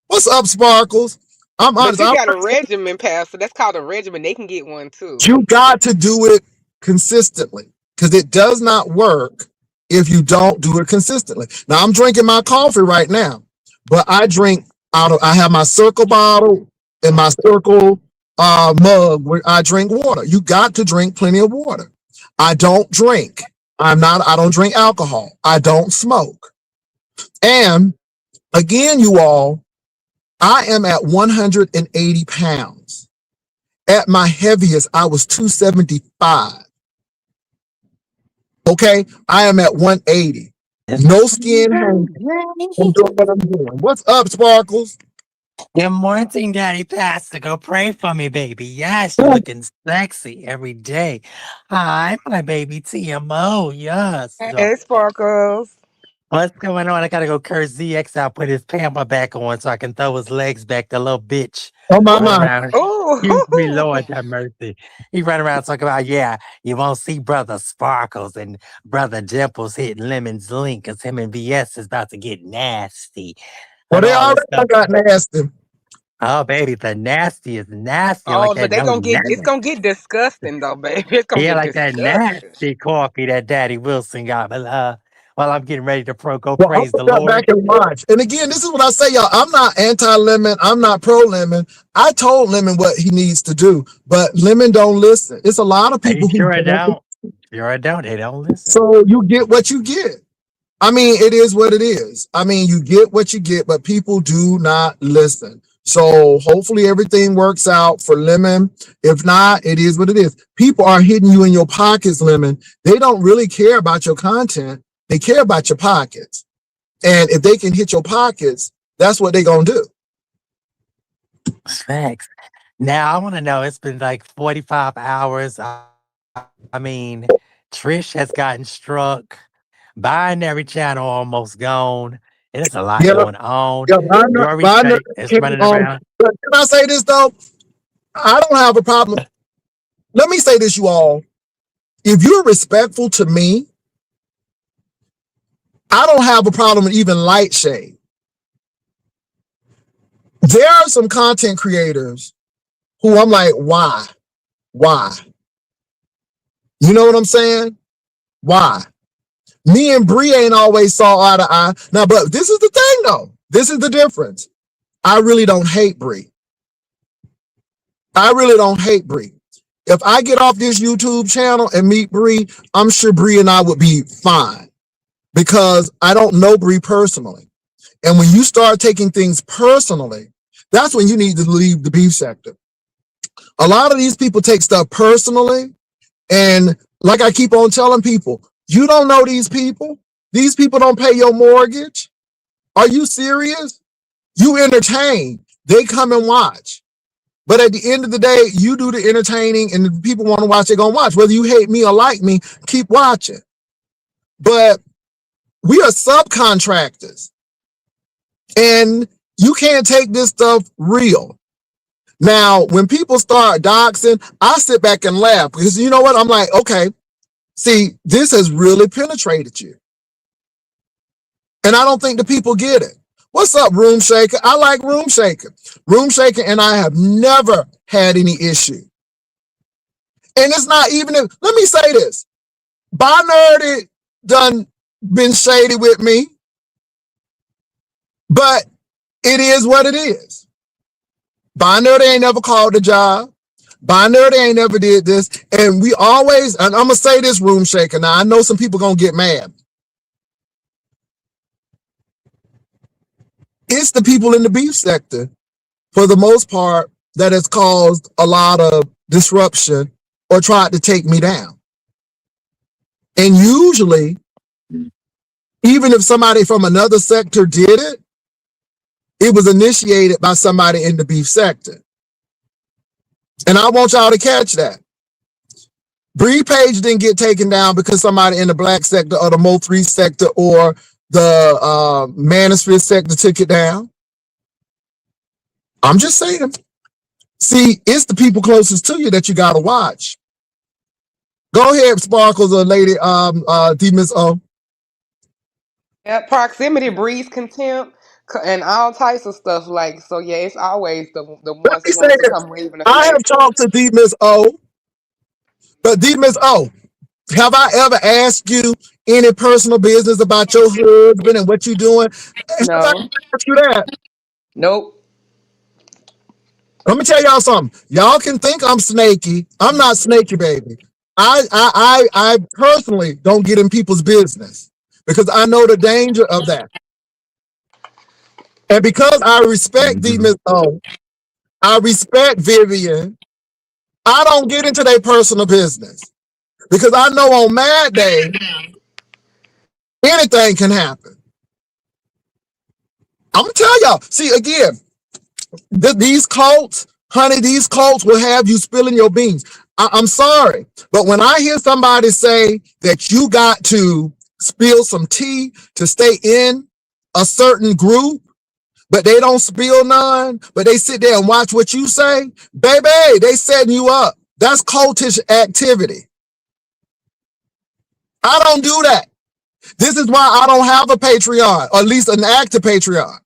What's up, Sparkles? I'm But honest. you got a regimen, Pastor. That's called a regimen. They can get one too. You got to do it consistently because it does not work if you don't do it consistently. Now I'm drinking my coffee right now, but I have my circle bottle and my circle mug where I drink water. You got to drink plenty of water. I don't drink. I don't drink alcohol. I don't smoke. And again, you all, I am at 180 pounds. At my heaviest, I was 275. Okay, I am at 180. No skin hanging. I'm doing what I'm doing. What's up, Sparkles? Good morning, Daddy Pastor. Go pray for me, baby. Yes, you're looking sexy every day. Hi, my baby TMO. Yes. Hey, Sparkles. What's going on? I gotta go curse ZX out, put his pamper back on so I can throw his legs back. The little bitch Oh my run my. around. Excuse me, Oh, Lord have mercy. He run around talking about, yeah, you won't see Brother Sparkles and Brother Dimples hitting Lemon's link because him and VS is about to get nasty Well, and they all this already stuff. got nasty. Oh, baby, the nasty is nasty like oh, but that. they No, gonna get. It's nasty. gonna get disgusting though, baby. It's gonna Yeah, get like that disgusting. nasty coffee that Daddy Wilson got. But while I'm getting ready to go Well, I'll praise put the that back Lord. and watch. And again, this is what I say, y'all. I'm not anti-lemon. I'm not pro-lemon. I told Lemon what he needs to do, but Lemon don't listen. It's a lot of They people who sure don't. don't. Sure don't. They don't listen. So you get what you get. I mean, it is what it is. I mean, you get what you get, but people do not listen. So hopefully everything works out for Lemon. If not, it is what it is. People are hitting you in your pockets, Lemon. They don't really care about your content. They care about your pockets. And if they can hit your pockets, that's what they're going to do. Facts. Now I want to know. It's been like 45 hours. I mean, Trish has gotten struck. Binary channel almost gone. And it's a lot Yeah, going on. yeah, Dory Binder study is came running on. around. But can I say this, though? I don't have a problem. let me say this, you all. If you're respectful to me, I don't have a problem with even light shade. There are some content creators who I'm like, why? Why? You know what I'm saying? Why? Me and Bree ain't always saw eye to eye. Now, but this is the thing though. This is the difference. I really don't hate Bree. I really don't hate Bree. If I get off this YouTube channel and meet Bree, I'm sure Bree and I would be fine because I don't know Bree personally. And when you start taking things personally, that's when you need to leave the beef sector. A lot of these people take stuff personally. And like I keep on telling people, you don't know these people. These people don't pay your mortgage. Are you serious? You entertain. They come and watch. But at the end of the day, you do the entertaining and the people want to watch, they're going to watch. Whether you hate me or like me, keep watching. But we are subcontractors. And you can't take this stuff real. Now, when people start doxing, I sit back and laugh because you know what? I'm like, okay, see, this has really penetrated you. And I don't think the people get it. What's up, Room Shaker? I like Room Shaker. Room Shaker and I have never had any issue. And it's not even, let me say this. Nerdy done been shady with me, but it is what it is. Nerdy ain't never called the job. Nerdy ain't never did this. And we always, and I'm going to say this, Room Shaker. Now, I know some people going to get mad. It's the people in the beef sector, for the most part, that has caused a lot of disruption or tried to take me down. And usually, even if somebody from another sector did it, it was initiated by somebody in the beef sector. And I want y'all to catch that. Bree Page didn't get taken down because somebody in the black sector or the Mo3 sector or the Manosphere sector took it down. I'm just saying. See, it's the people closest to you that you got to watch. Go ahead, Sparkles or Lady D Miss O. Yeah, proximity breeds contempt and all types of stuff. Like, so yeah, it's always the Let ones me that say wants to this. come waving the I flag. have talked to D Miss O, but D Miss O, have I ever asked you any personal business about your husband and what you're doing? Have I No, asked you that? nope. Let me tell y'all something. Y'all can think I'm snaky. I'm not snaky, baby. I personally don't get in people's business because I know the danger of that. And because I respect D Miss O, I respect Vivian, I don't get into their personal business because I know on Mad Day, anything can happen. I'm gonna tell y'all. See, again, these cults, honey, these cults will have you spilling your beans. I'm sorry, but when I hear somebody say that you got to spill some tea to stay in a certain group, but they don't spill none, but they sit there and watch what you say, baby, they setting you up. That's cultish activity. I don't do that. This is why I don't have a Patreon, or at least an active Patreon.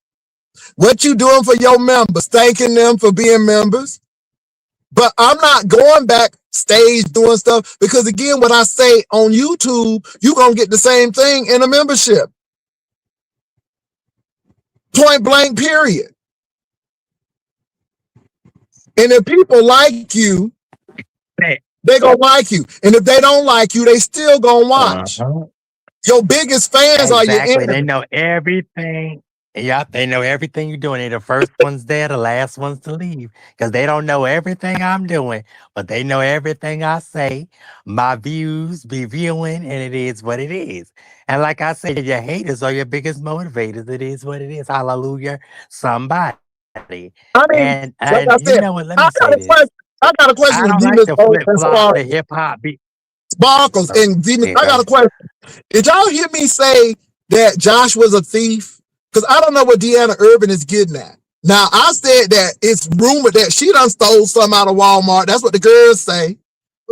What you doing for your members, thanking them for being members. But I'm not going backstage doing stuff because, again, what I say on YouTube, you're going to get the same thing in a membership. Point blank, period. And if people like you, they going to like you. And if they don't like you, they still going to watch. Your biggest fans are your Exactly. They enemies. know everything. Yeah, they know everything you're doing. They're the first ones there, the last ones to leave. Because they don't know everything I'm doing, but they know everything I say. My views be viewing, and it is what it is. And like I said, your haters are your biggest motivators. It is what it is. Hallelujah. Somebody. I And mean, and like you I know said, what? Let me I say got a this. question. I got a I question don't to like Demons to and flip flop the hip hop beat. Sparkles and Demons. I got a question. Did y'all hear me say that Josh was a thief? Because I don't know what Deanna Urban is getting at. Now, I said that it's rumored that she done stole some out of Walmart. That's what the girls say.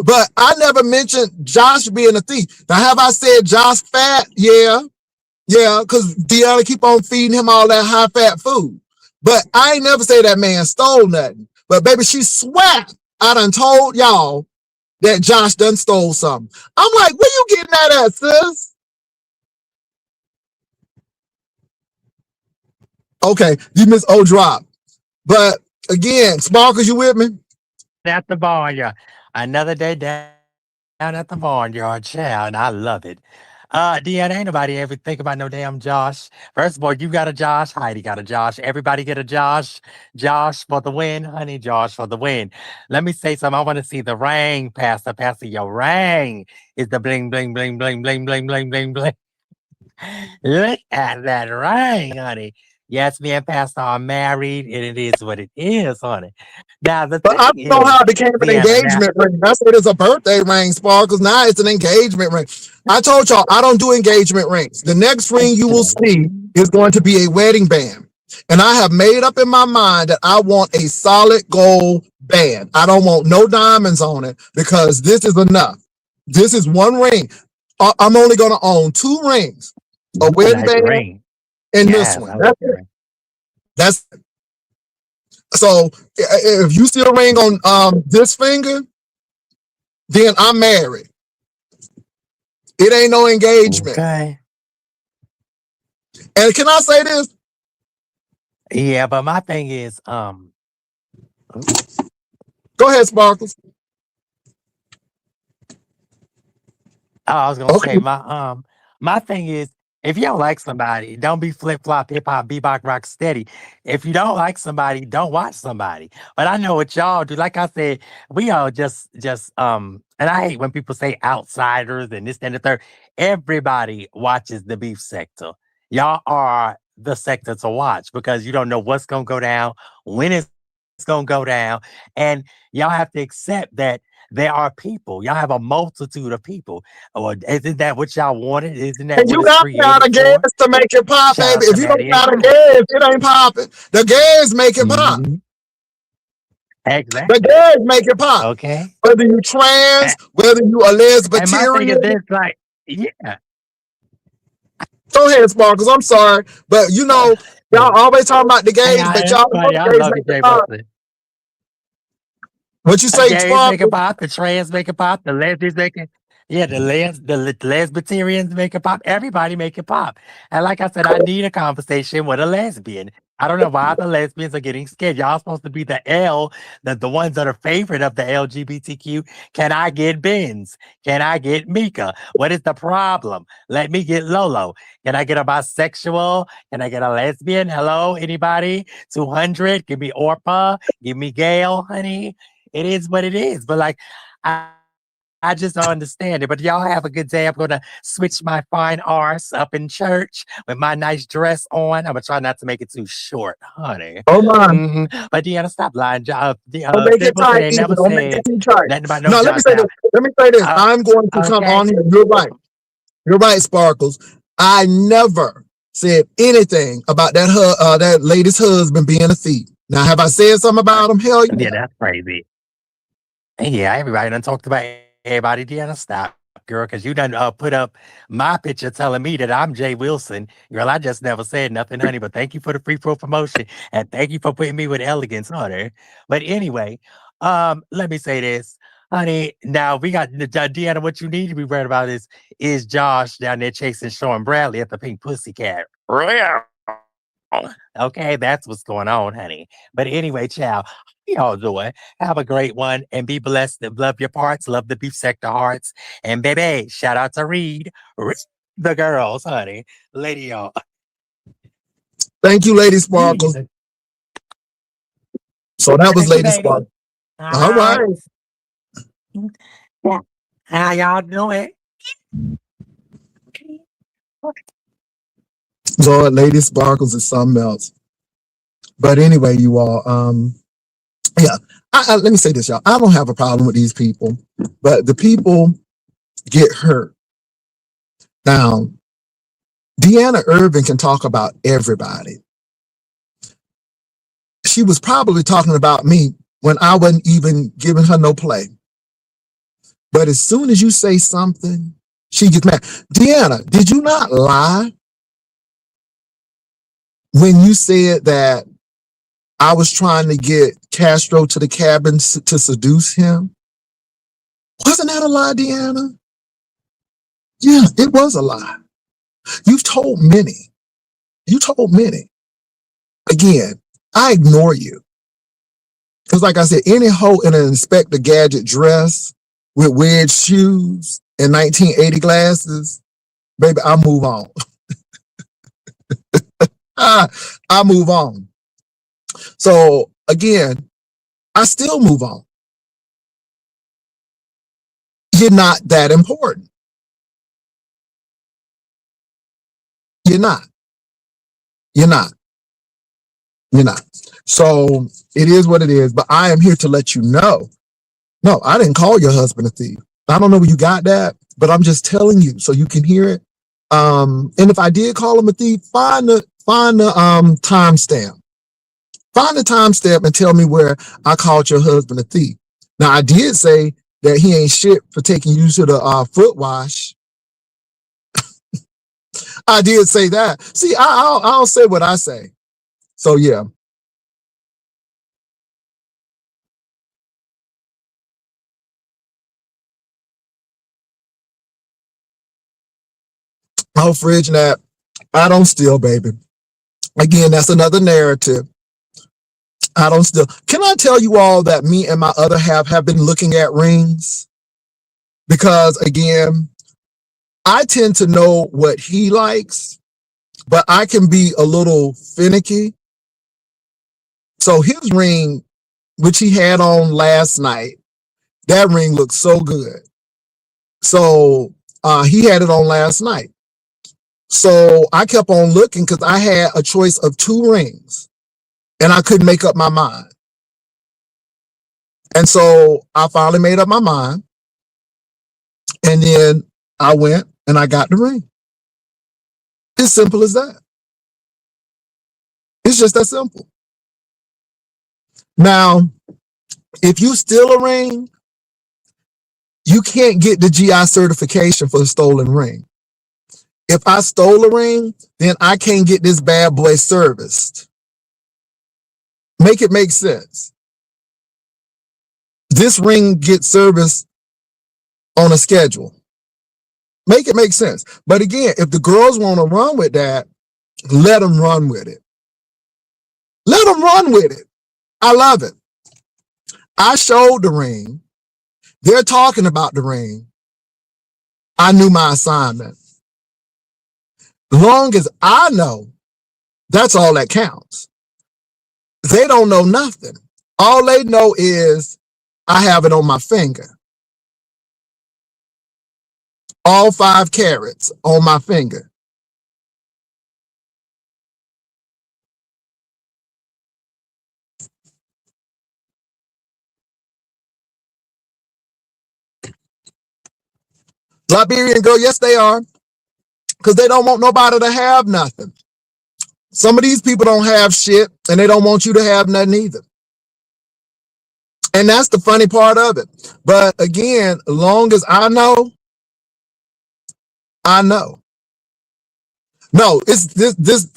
But I never mentioned Josh being a thief. Now, have I said Josh fat? Yeah, yeah, because Deanna keep on feeding him all that high fat food. But I ain't never say that man stole nothing. But baby, she swear I done told y'all that Josh done stole something. I'm like, where you getting that at, sis? Okay, you miss O drop. But again, Sparkles, you with me? Another day down at the barnyard, child, and I love it. Deanna, ain't nobody ever think about no damn Josh. First of all, you got a Josh, Heidi got a Josh, everybody get a Josh. Josh for the win, honey, Josh for the win. Let me say something. I want to see the ring, Pastor. Pastor, your ring is the bling, bling, bling, bling, bling, bling, bling, bling, bling. Look at that ring, honey. Yes, me and Pastor are married, and it is what it is, honey. Now, the But I thing don't know how is, it became an Deanna, now, engagement ring. I said it's a birthday ring, Sparkles. Now it's an engagement ring. I told y'all I don't do engagement rings. The next ring you will see is going to be a wedding band. And I have made up in my mind that I want a solid gold band. I don't want no diamonds on it because this is enough. This is one ring. I'm only going to own two rings, a you a wedding nice band ring. and this Yes, one. I like That's your it. ring. That's so if you see a ring on this finger, then I'm married. It ain't no engagement. Okay. And can I say this? Yeah, but my thing is, Go ahead, Sparkles. I was gonna say Okay. my thing is if you don't like somebody, don't be flip flop hip hop bebop rock steady. If you don't like somebody, don't watch somebody. But I know what y'all do. Like I said, we all just and I hate when people say outsiders and this and the third. Everybody watches the beef sector. Y'all are the sector to watch because you don't know what's gonna go down, when it's gonna go down, and y'all have to accept that there are people. Y'all have a multitude of people. Or isn't that what y'all wanted? Isn't that And what you it's got created a gas for? to make it pop, Shout baby. out to If you don't Maddie and got a Kai. gas, it ain't popping. The gas make it pop. Mhm. The Exactly. gas make it pop. Okay. Whether you trans, A- whether you a And my thing is lesbian. this, like, yeah. Go ahead, Sparkles. I'm sorry. But you know, y'all always talking about the gays, but Yeah, y'all it's know funny. the I gays love make you, it Jay pop. Bussey. What you say, Gays make it Sparkles? pop, the trans make it pop, the lesbians make it. Yeah, the lesbians make it pop. Everybody make it pop. And like I said, I need a conversation with a lesbian. I don't know why the lesbians are getting scared. Y'all supposed to be the ones that are favorite of the LGBTQ. Can I get Benz? Can I get Mika? What is the problem? Let me get Lolo. Can I get a bisexual? Can I get a lesbian? Hello, anybody? 200? Give me Orpa. Give me Gail, honey. It is what it is. But like, I just don't understand it. But y'all have a good day. I'm gonna switch my fine arse up in church with my nice dress on. I'm gonna try not to make it too short, honey. Hold on. But Deanna, stop lying. Don't make Jay it Bussy tight ain't either. never Don't make it said too tight. nothing about no No, let me Josh say this. now. Let me say this. Uh, I'm going to come okay. on here. You're right. You're right, Sparkles. I never said anything about that lady's husband being a thief. Now, have I said something about him? Hell Yeah, yeah. that's crazy. Yeah, everybody done talked about everybody. Deanna, stop, girl, because you done put up my picture telling me that I'm Jay Wilson. Girl, I just never said nothing, honey, but thank you for the free pro promotion and thank you for putting me with elegance, honey. But anyway, let me say this, honey. Now we got Deanna. What you need to be worried about is Josh down there chasing Sean Bradley at the Pink Pussycat. Real. Okay, that's what's going on, honey. But anyway, child, y'all doing? Have a great one and be blessed. Love your parts, love the beef sector hearts. And baby, shout out to Reed, the girls, honey. Lady, y'all. Thank you, Lady Jeez. Sparkles. So that was Thank you, Lady baby. Sparkles. All All right. right. Yeah. How y'all doing? Lord, Lady Sparkles is something else. But anyway, you all, yeah. Let me say this, y'all. I don't have a problem with these people, but the people get hurt. Now, Deanna Irvin can talk about everybody. She was probably talking about me when I wasn't even giving her no play. But as soon as you say something, she gets mad. Deanna, did you not lie when you said that I was trying to get Castro to the cabin to seduce him? Wasn't that a lie, Deanna? Yeah, it was a lie. You've told many. You told many. Again, I ignore you. Because like I said, any hoe in an Inspector Gadget dress with weird shoes and 1980 glasses, baby, I move on. I move on. So again, I still move on. You're not that important. You're not. You're not. You're not. So it is what it is. But I am here to let you know. No, I didn't call your husband a thief. I don't know where you got that, but I'm just telling you so you can hear it. And if I did call him a thief, find the timestamp. Find the timestamp and tell me where I called your husband a thief. Now I did say that he ain't shit for taking you to the foot wash. I did say that. See, I'll say what I say. So yeah. Oh, fridge nap. I don't steal, baby. Again, that's another narrative. I don't steal. Can I tell you all that me and my other half have been looking at rings? Because again, I tend to know what he likes, but I can be a little finicky. So his ring, which he had on last night, that ring looks so good. So he had it on last night. So I kept on looking because I had a choice of 2 rings and I couldn't make up my mind. And so I finally made up my mind. And then I went and I got the ring. It's simple as that. It's just that simple. Now, if you steal a ring, you can't get the GI certification for the stolen ring. If I stole a ring, then I can't get this bad boy serviced. Make it make sense. This ring gets serviced on a schedule. Make it make sense. But again, if the girls want to run with that, let them run with it. Let them run with it. I love it. I showed the ring. They're talking about the ring. I knew my assignment. Long as I know, that's all that counts. They don't know nothing. All they know is I have it on my finger. All 5 carats on my finger. Liberian girl, yes, they are. Because they don't want nobody to have nothing. Some of these people don't have shit, and they don't want you to have nothing either. And that's the funny part of it. But again, as long as I know, I know. No, it's this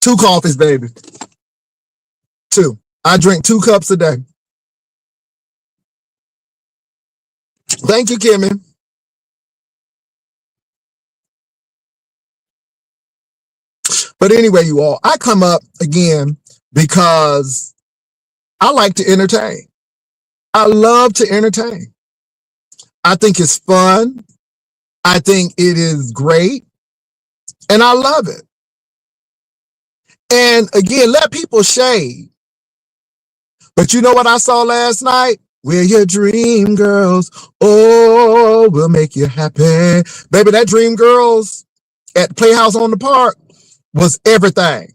2 coffees, baby. 2. I drink 2 cups a day. Thank you, Kimmy. But anyway, you all, I come up again because I like to entertain. I love to entertain. I think it's fun. I think it is great. And I love it. And again, let people shade. But you know what I saw last night? We're your dream girls. Oh, we'll make you happy. Baby, that Dream Girls at Playhouse on the Park was everything.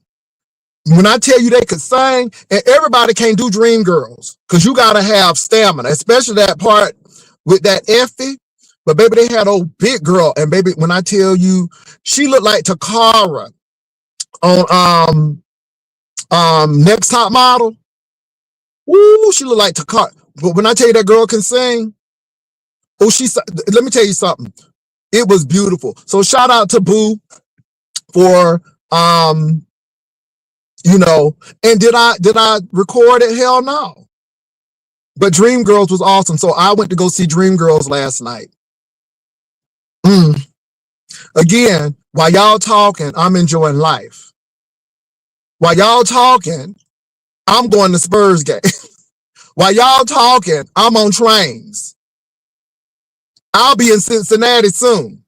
When I tell you they could sing, and everybody can't do Dream Girls, because you got to have stamina, especially that part with that Effie. But baby, they had old big girl, and baby, when I tell you, she looked like Takara on Next Top Model. Woo, she looked like Takara. But when I tell you that girl can sing, oh, let me tell you something. It was beautiful. So shout out to Boo for and did I record it? Hell no. But Dreamgirls was awesome. So I went to go see Dreamgirls last night. Again, while y'all talking, I'm enjoying life. While y'all talking, I'm going to Spurs game. While y'all talking, I'm on trains. I'll be in Cincinnati soon.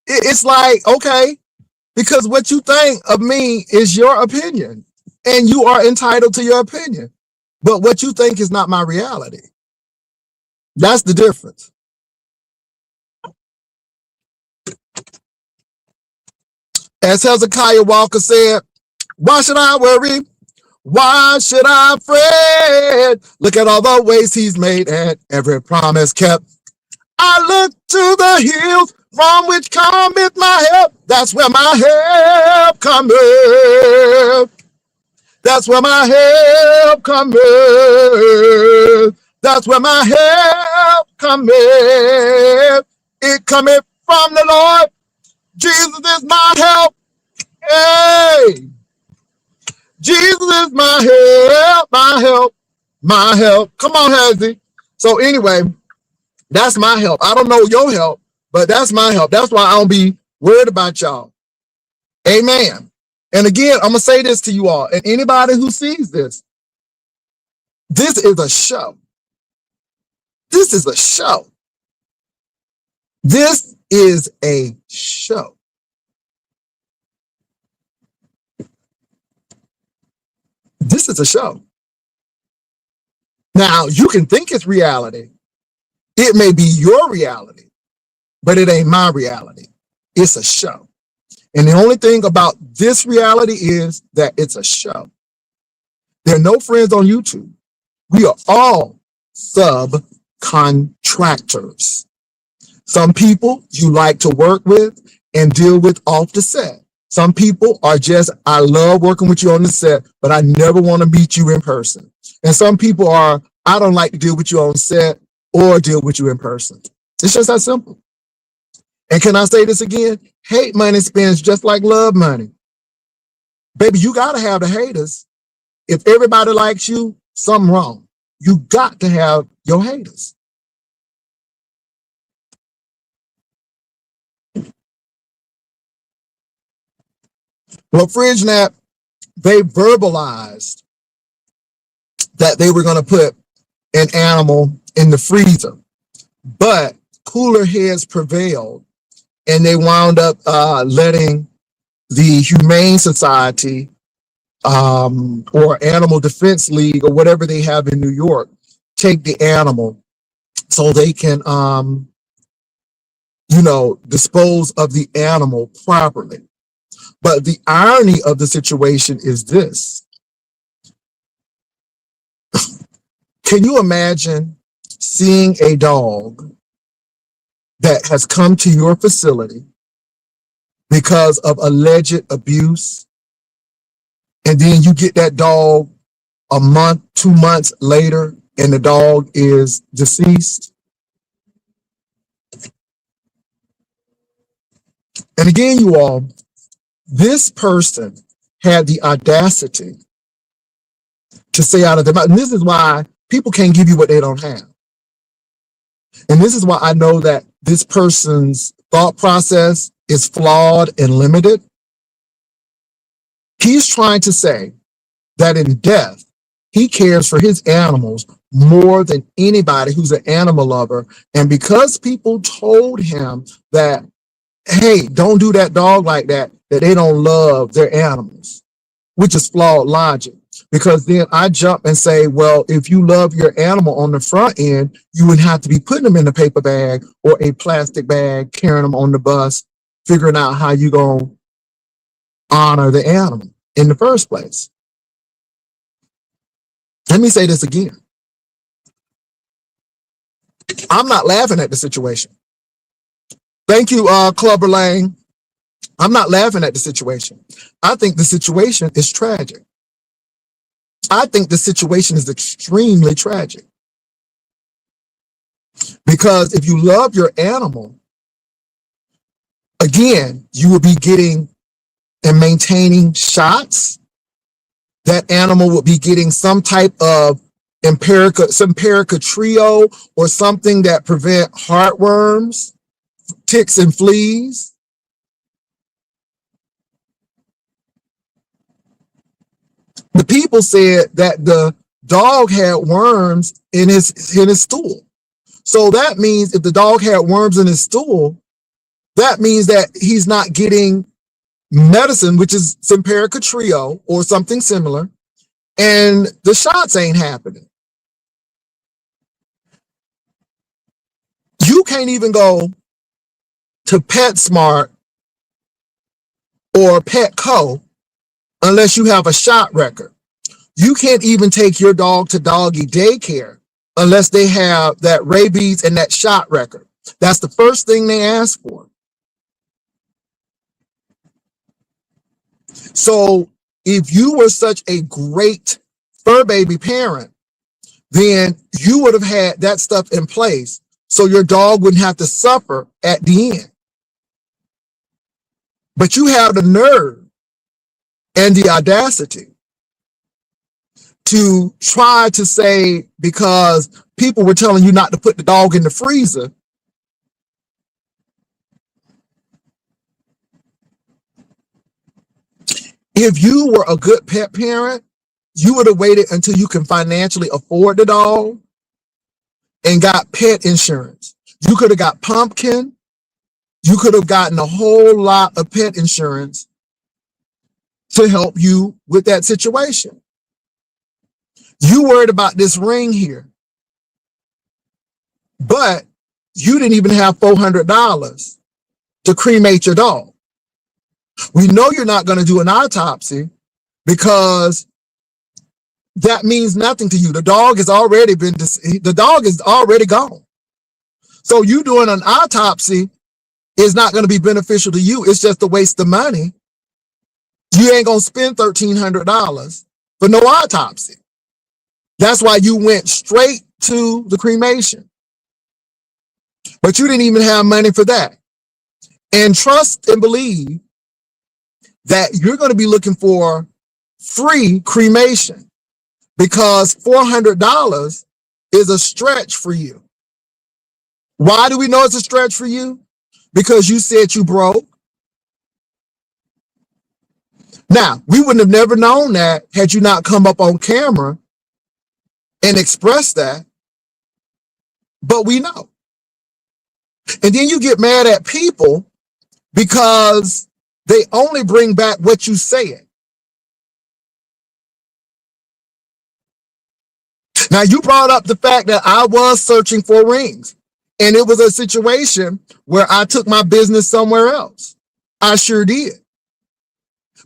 It's like, okay, because what you think of me is your opinion, and you are entitled to your opinion. But what you think is not my reality. That's the difference. As Hezekiah Walker said, why should I worry? Why should I fret? Look at all the ways he's made and every promise kept. I look to the hills from which cometh my help. That's where my help cometh. That's where my help cometh. That's where my help cometh. It cometh from the Lord. Jesus is my help. Hey, Jesus is my help, my help, my help. Come on, Hezzy. So anyway, that's my help. I don't know your help, but that's my help. That's why I don't be worried about y'all. Amen. And again, I'm going to say this to you all, and anybody who sees this, this is a show. This is a show. This is a show. This is a show. Now, you can think it's reality. It may be your reality, but it ain't my reality. It's a show. And the only thing about this reality is that it's a show. There are no friends on YouTube. We are all subcontractors. Some people you like to work with and deal with off the set. Some people are just, I love working with you on the set, but I never want to meet you in person. And some people are, I don't like to deal with you on set or deal with you in person. It's just that simple. And can I say this again? Hate money spends just like love money. Baby, you got to have the haters. If everybody likes you, something wrong. You got to have your haters. Well, Fridge Nap, they verbalized that they were going to put an animal in the freezer, but cooler heads prevailed, and they wound up letting the Humane Society or Animal Defense League or whatever they have in New York take the animal so they can, dispose of the animal properly. But the irony of the situation is this. Can you imagine seeing a dog that has come to your facility because of alleged abuse, and then you get that dog a month, 2 months later, and the dog is deceased? And again, you all, this person had the audacity to say out of their mouth, and this is why people can't give you what they don't have. And this is why I know that this person's thought process is flawed and limited. He's trying to say that in death, he cares for his animals more than anybody who's an animal lover. And because people told him that, hey, don't do that dog like that, that they don't love their animals, which is flawed logic. Because then I jump and say, well, if you love your animal on the front end, you would have to be putting them in a paper bag or a plastic bag, carrying them on the bus, figuring out how you going to honor the animal in the first place. Let me say this again. I'm not laughing at the situation. Thank you, Clubber Lane. I'm not laughing at the situation. I think the situation is tragic. I think the situation is extremely tragic because if you love your animal, again, you will be getting and maintaining shots. That animal will be getting some type of Simparica trio or something that prevent heartworms, ticks, and fleas. The people said that the dog had worms in his stool. So that means if the dog had worms in his stool, that means that he's not getting medicine, which is Simparica trio or something similar, and the shots ain't happening. You can't even go to PetSmart or Petco unless you have a shot record. You can't even take your dog to doggy daycare unless they have that rabies and that shot record. That's the first thing they ask for. So if you were such a great fur baby parent, then you would have had that stuff in place so your dog wouldn't have to suffer at the end. But you have the nerve and the audacity to try to say, because people were telling you not to put the dog in the freezer, if you were a good pet parent, you would have waited until you can financially afford the dog and got pet insurance. You could have got Pumpkin. You could have gotten a whole lot of pet insurance to help you with that situation. You worried about this ring here, but you didn't even have $400 to cremate your dog. We know you're not going to do an autopsy because that means nothing to you. The dog has already gone. So you doing an autopsy is not going to be beneficial to you. It's just a waste of money. You ain't going to spend $1,300 for no autopsy. That's why you went straight to the cremation. But you didn't even have money for that. And trust and believe that you're going to be looking for free cremation because $400 is a stretch for you. Why do we know it's a stretch for you? Because you said you broke. Now, we wouldn't have never known that had you not come up on camera and expressed that, but we know. And then you get mad at people because they only bring back what you said. Now, you brought up the fact that I was searching for rings, and it was a situation where I took my business somewhere else. I sure did.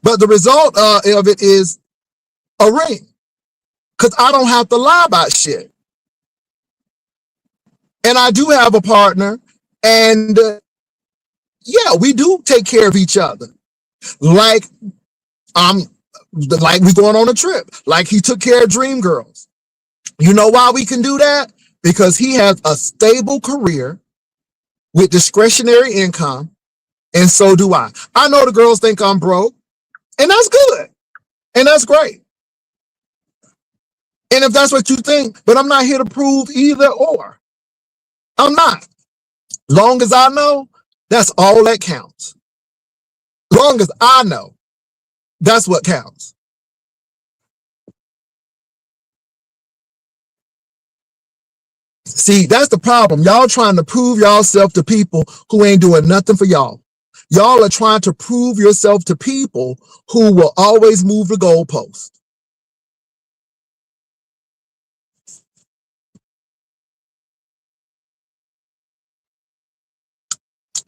But the result of it is a ring, because I don't have to lie about shit. And I do have a partner, and yeah, we do take care of each other. Like we going on a trip. Like he took care of Dream Girls. You know why we can do that? Because he has a stable career with discretionary income, and so do I. I know the girls think I'm broke, and that's good, and that's great. And if that's what you think, but I'm not here to prove either or. I'm not. Long as I know, that's all that counts. Long as I know, that's what counts. See, that's the problem. Y'all trying to prove yourself to people who ain't doing nothing for y'all. Y'all are trying to prove yourself to people who will always move the goalpost.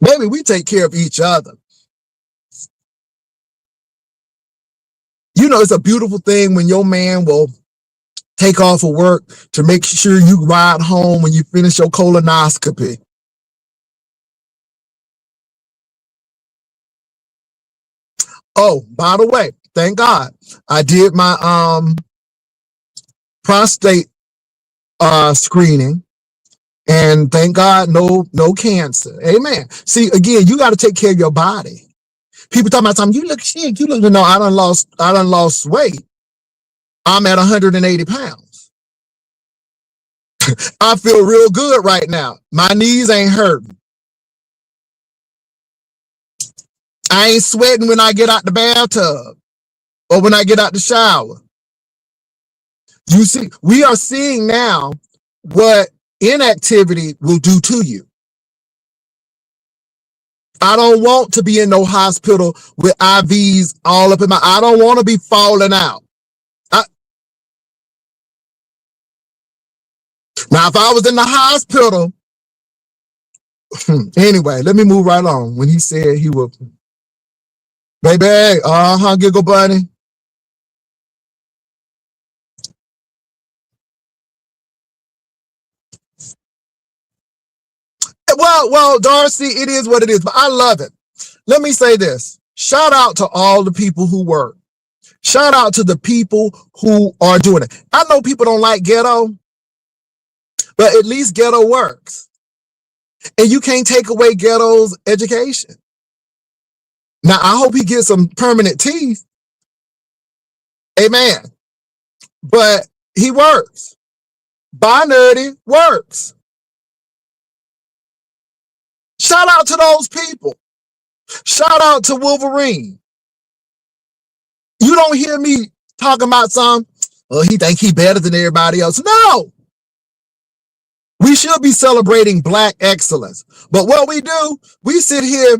Maybe we take care of each other. You know, it's a beautiful thing when your man will take off of work to make sure you ride home when you finish your colonoscopy. Oh, by the way, thank God I did my prostate screening, and thank God, no cancer. Amen. See, again, you got to take care of your body. People talking about something. You look sick. You look. No, I done lost weight. I'm at 180 pounds. I feel real good right now. My knees ain't hurting. I ain't sweating when I get out the bathtub or when I get out the shower. You see, we are seeing now what inactivity will do to you. I don't want to be in no hospital with IVs all up in my. I don't want to be falling out. Now, if I was in the hospital, anyway, let me move right on. When he said he would, baby, giggle bunny. Well, Darcy, it is what it is, but I love it. Let me say this. Shout out to all the people who work. Shout out to the people who are doing it. I know people don't like ghetto, but at least ghetto works. And you can't take away ghetto's education. Now, I hope he gets some permanent teeth. Amen. But he works. Binary works. Shout out to those people. Shout out to Wolverine. You don't hear me talking about he think he better than everybody else. No. We should be celebrating Black excellence. But what we do, we sit here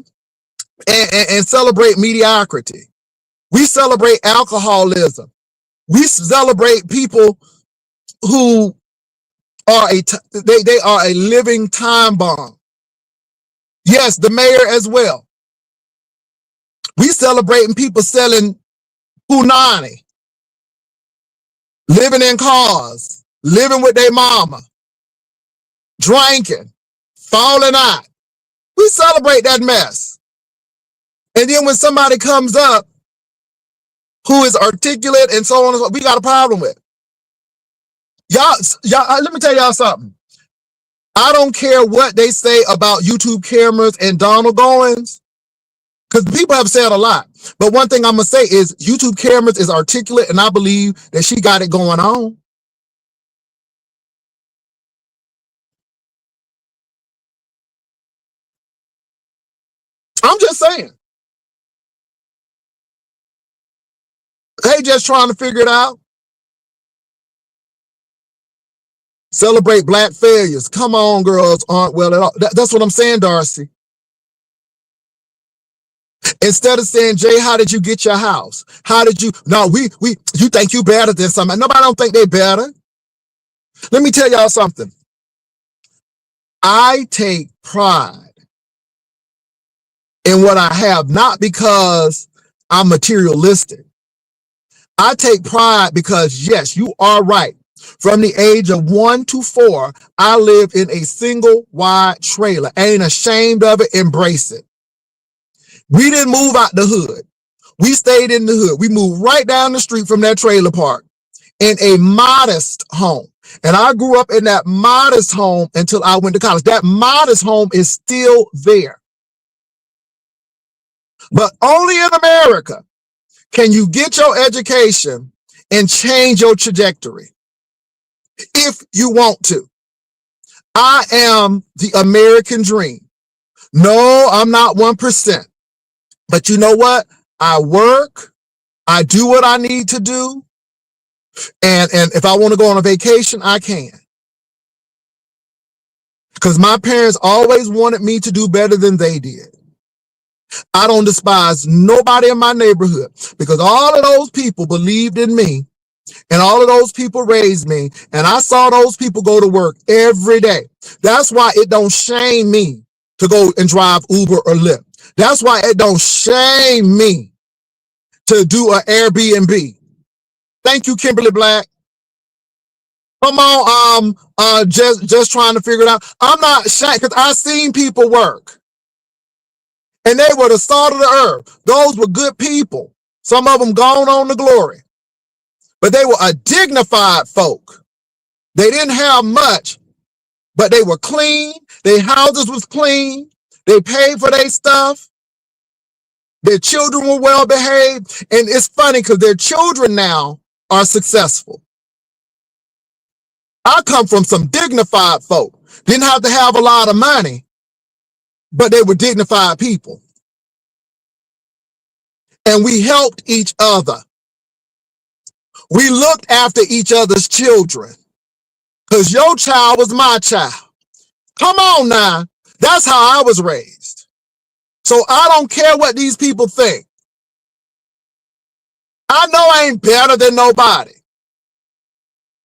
and celebrate mediocrity. We celebrate alcoholism. We celebrate people who are they are a living time bomb. Yes, the mayor as well. We celebrating people selling punani, living in cars, living with their mama, drinking, falling out. We celebrate that mess. And then when somebody comes up who is articulate and so on, we got a problem with. Y'all, let me tell y'all something. I don't care what they say about YouTube cameras and Donald Goins, because people have said a lot. But one thing I'm going to say is YouTube cameras is articulate, and I believe that she got it going on. I'm just saying. They just trying to figure it out. Celebrate Black failures. Come on, girls aren't well at all. That's what I'm saying, Darcy. Instead of saying, Jay, how did you get your house? How did you? No, you think you better than somebody. Nobody don't think they better. Let me tell y'all something. I take pride in what I have, not because I'm materialistic. I take pride because, yes, you are right. From the age of 1 to 4, I lived in a single wide trailer. Ain't ashamed of it. Embrace it. We didn't move out the hood. We stayed in the hood. We moved right down the street from that trailer park in a modest home. And I grew up in that modest home until I went to college. That modest home is still there. But only in America can you get your education and change your trajectory if you want to. I am the American dream. No, I'm not 1%. But you know what? I work. I do what I need to do. And if I want to go on a vacation, I can. Because my parents always wanted me to do better than they did. I don't despise nobody in my neighborhood because all of those people believed in me and all of those people raised me, and I saw those people go to work every day. That's why it don't shame me to go and drive Uber or Lyft. That's why it don't shame me to do an Airbnb. Thank you, Kimberly Black. Come on, just trying to figure it out. I'm not ashamed because I've seen people work. And they were the salt of the earth. Those were good people. Some of them gone on to glory. but they were a dignified folk. They didn't have much, but they were clean. Their houses was clean. They paid for their stuff. Their children were well behaved. And it's funny because their children now are successful. I come from some dignified folk. Didn't have to have a lot of money, but they were dignified people. And we helped each other. We looked after each other's children because your child was my child. Come on now. That's how I was raised. So I don't care what these people think. I know I ain't better than nobody.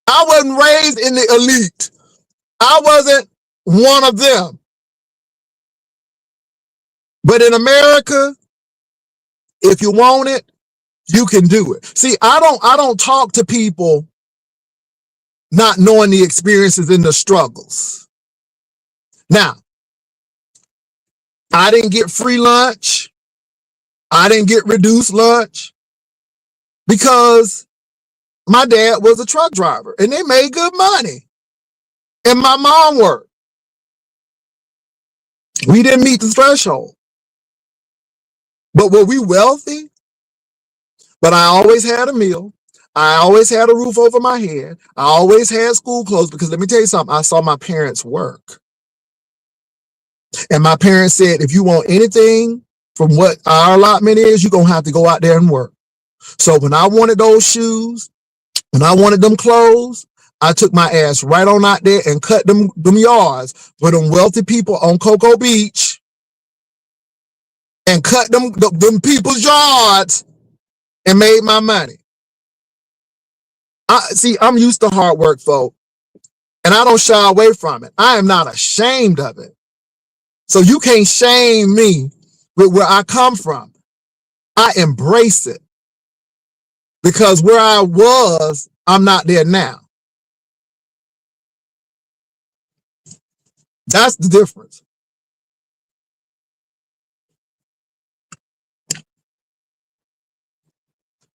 I wasn't raised in the elite. I wasn't one of them. But in America, if you want it, you can do it. See, I don't talk to people not knowing the experiences and the struggles. Now, I didn't get free lunch. I didn't get reduced lunch because my dad was a truck driver and they made good money. And my mom worked. We didn't meet the threshold. But were we wealthy? But I always had a meal. I always had a roof over my head. I always had school clothes because let me tell you something. I saw my parents work. And my parents said, if you want anything from what our allotment is, you're going to have to go out there and work. So when I wanted those shoes, when I wanted them clothes, I took my ass right on out there and cut them yards for them wealthy people on Cocoa Beach and cut them people's yards and made my money. I'm used to hard work, folk, and I don't shy away from it. I am not ashamed of it. So you can't shame me with where I come from. I embrace it because where I was, I'm not there now. That's the difference.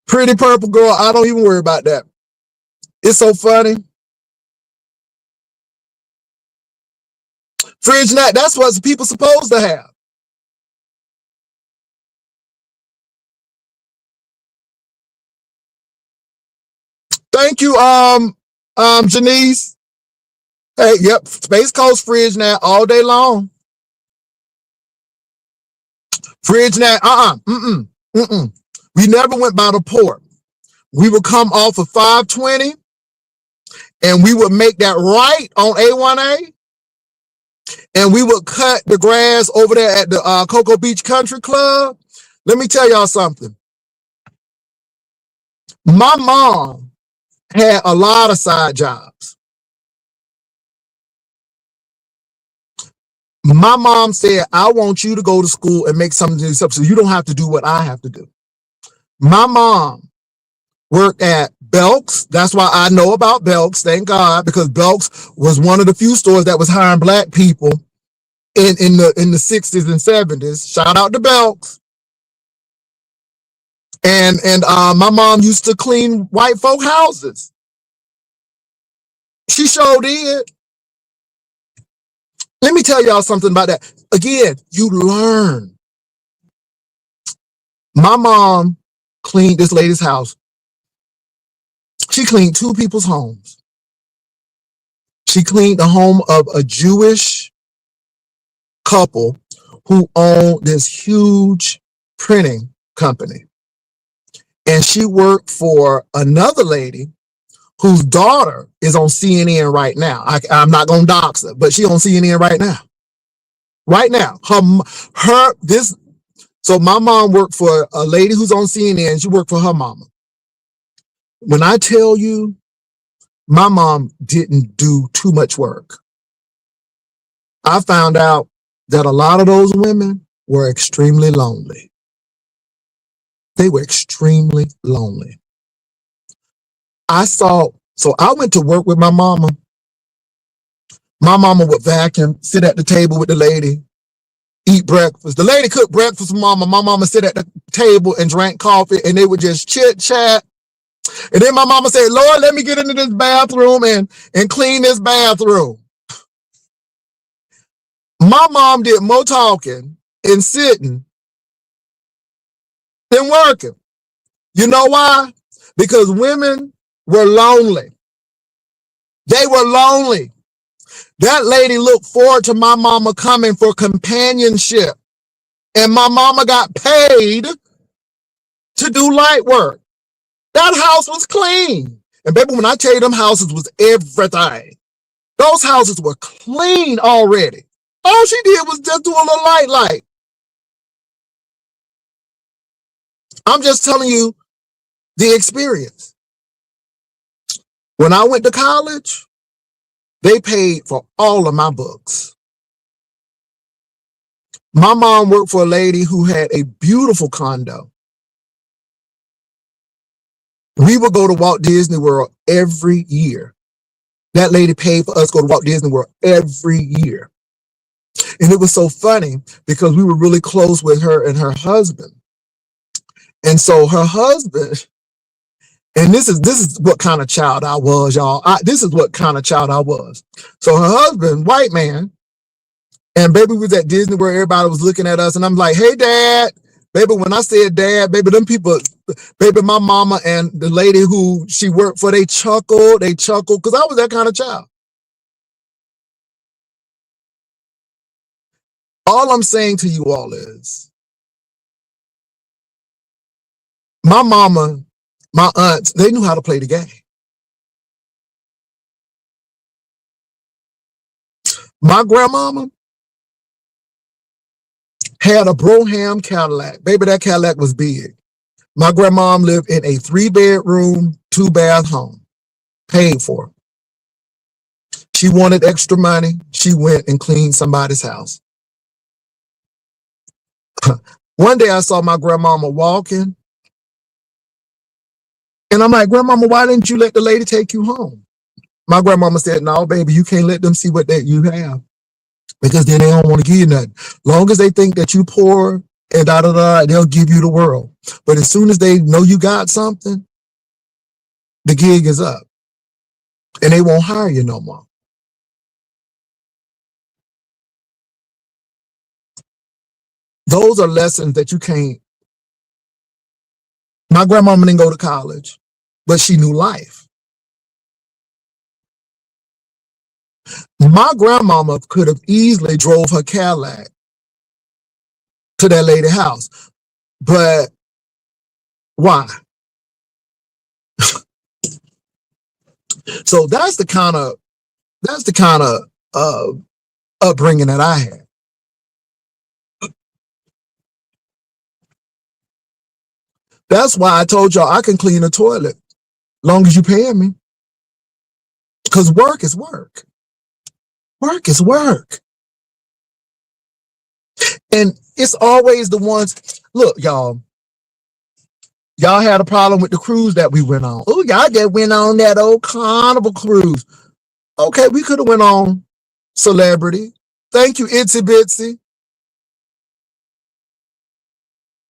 Pretty purple girl, I don't even worry about that. It's so funny. Fridge nut, that's what people supposed to have. Thank you, Janice. Hey, yep, Space Coast Fridge nut all day long. Fridge nut, We never went by the port. We would come off of 520 and we would make that right on A1A. And we would cut the grass over there at the Cocoa Beach Country Club. Let me tell y'all something. My mom had a lot of side jobs. My mom said, I want you to go to school and make something to yourself so you don't have to do what I have to do. My mom worked at Belk's. That's why I know about Belk's, thank God, because Belk's was one of the few stores that was hiring black people in the 60s and 70s. Shout out to Belk's. And my mom used to clean white folk houses. She sure did. Let me tell y'all something about that. Again, you learn. My mom cleaned this lady's house. She cleaned two people's homes. She cleaned the home of a Jewish couple who owned this huge printing company. And she worked for another lady whose daughter is on CNN right now. I'm not going to dox her, but she's on CNN right now. Right now. So my mom worked for a lady who's on CNN. She worked for her mama. When I tell you, my mom didn't do too much work. I found out that a lot of those women were extremely lonely. They were extremely lonely. So I went to work with my mama. My mama would vacuum, sit at the table with the lady, eat breakfast. The lady cooked breakfast for mama. My mama sit at the table and drank coffee, and they would just chit chat. And then my mama said, Lord, let me get into this bathroom and clean this bathroom. My mom did more talking and sitting than working. You know why? Because women were lonely. They were lonely. That lady looked forward to my mama coming for companionship. And my mama got paid to do light work. That house was clean. And baby, when I tell you them houses was everything. Those houses were clean already. All she did was just do a little light. I'm just telling you the experience. When I went to college, they paid for all of my books. My mom worked for a lady who had a beautiful condo. We would go to Walt Disney World every year. That lady paid for us to go to Walt Disney World every year. And it was so funny because we were really close with her and her husband. And so her husband, and this is what kind of child I was, y'all. This is what kind of child I was. So her husband, white man, and baby was at Disney where everybody was looking at us. And I'm like, hey, Dad. Baby, when I said dad, baby, them people, baby, my mama and the lady who she worked for, they chuckled, because I was that kind of child. All I'm saying to you all is, my mama, my aunts, they knew how to play the game. My grandmama had a Brougham Cadillac. Baby, that Cadillac was big. My grandmom lived in a 3-bedroom, 2-bath home, paid for. She wanted extra money. She went and cleaned somebody's house. One day I saw my grandmama walking, and I'm like, Grandmama, why didn't you let the lady take you home? My grandmama said, no, baby, you can't let them see what that you have, because then they don't want to give you nothing. Long as they think that you poor and they'll give you the world. But as soon as they know you got something, the gig is up, and they won't hire you no more. Those are lessons that you can't. My grandmama didn't go to college, but she knew life. My grandmama could have easily drove her Cadillac to that lady's house, but why? So that's the kind of upbringing that I had. That's why I told y'all I can clean a toilet long as you pay me. Because work is work. Work is work. And it's always the ones, look, y'all had a problem with the cruise that we went on. Oh, y'all just went on that old Carnival cruise. Okay, we could have went on Celebrity. Thank you, Itsy Bitsy.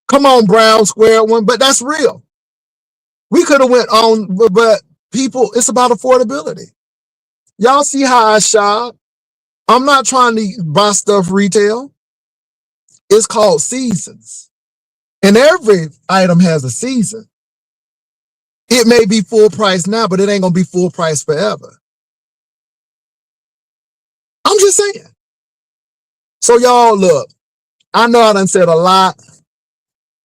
Come on, Brown Square one, but that's real. We could have went on, but people, it's about affordability. Y'all see how I shop? I'm not trying to buy stuff retail. It's called seasons. And every item has a season. It may be full price now, but it ain't going to be full price forever. I'm just saying. So y'all, look, I know I done said a lot,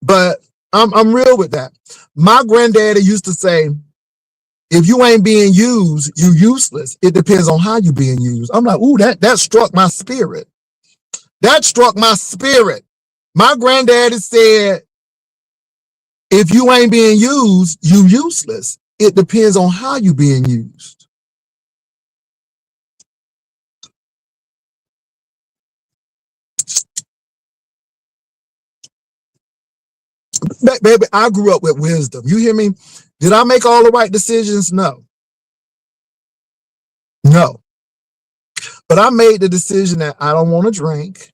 but I'm real with that. My granddaddy used to say, if you ain't being used, you useless. It depends on how you being used. I'm like, ooh, that struck my spirit. That struck my spirit. My granddaddy said, if you ain't being used, you useless. It depends on how you being used. Baby, I grew up with wisdom. You hear me? Did I make all the right decisions? No. No. But I made the decision that I don't want to drink.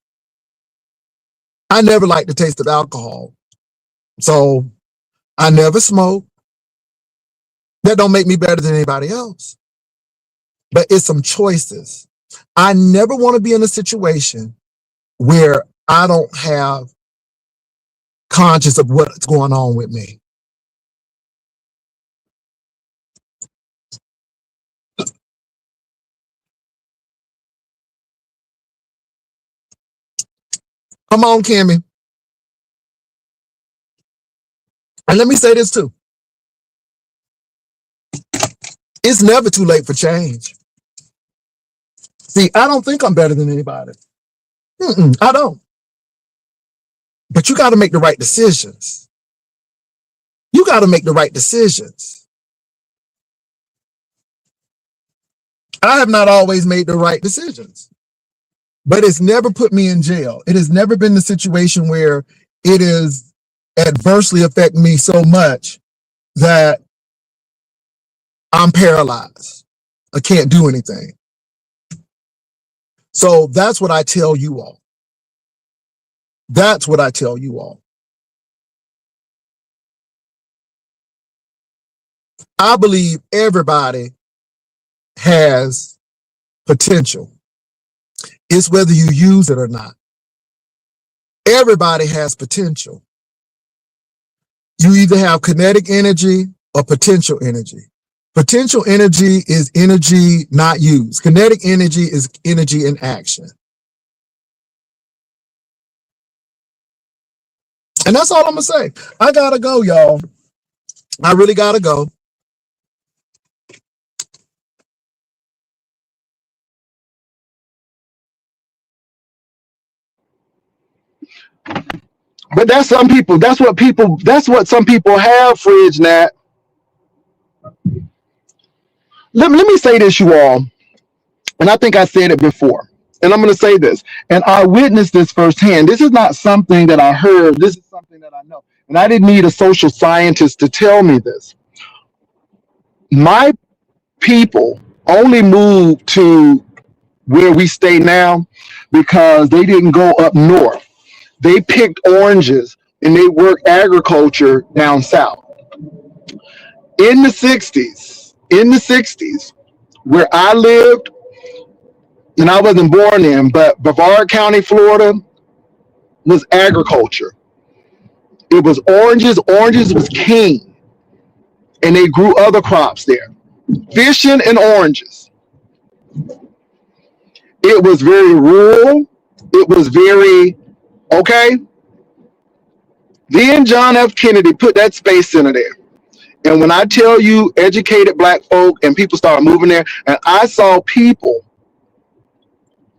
I never liked the taste of alcohol. So I never smoked. That don't make me better than anybody else. But it's some choices. I never want to be in a situation where I don't have conscious of what's going on with me. Come on, Kimmy. And let me say this too. It's never too late for change. See, I don't think I'm better than anybody. I don't. But you got to make the right decisions. You got to make the right decisions. I have not always made the right decisions, but it's never put me in jail. It has never been the situation where it is adversely affect me so much that I'm paralyzed. I can't do anything. So that's what I tell you all. That's what I tell you all. I believe everybody has potential. It's whether you use it or not. Everybody has potential. You either have kinetic energy or potential energy. Potential energy is energy not used. Kinetic energy is energy in action. And that's all I'm going to say. I got to go, y'all. I really got to go. But that's some people. That's what some people have, Fridge Nat. Let me say this, you all. And I think I said it before. And I'm going to say this. And I witnessed this firsthand. This is not something that I heard. This is something that I know. And I didn't need a social scientist to tell me this. My people only moved to where we stay now because they didn't go up north. They picked oranges and they worked agriculture down south. In the 60s, where I lived, and I wasn't born in, but Brevard County, Florida, was agriculture. It was oranges. Oranges was king. And they grew other crops there. Fishing and oranges. It was very rural. It was very, okay. Then John F. Kennedy put that space center there. And when I tell you educated black folk and people started moving there, and I saw people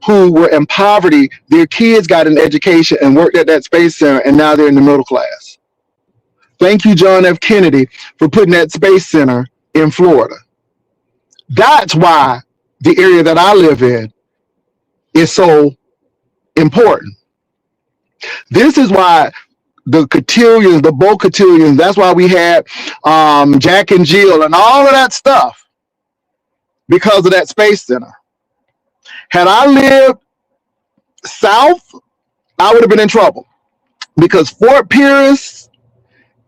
who were in poverty, their kids got an education and worked at that space center, and now they're in the middle class. Thank you, John F. Kennedy, for putting that space center in Florida. That's why the area that I live in is so important. This is why the cotillions, the Bo cotillions, that's why we had Jack and Jill and all of that stuff, because of that space center. Had I lived south, I would have been in trouble, because Fort Pierce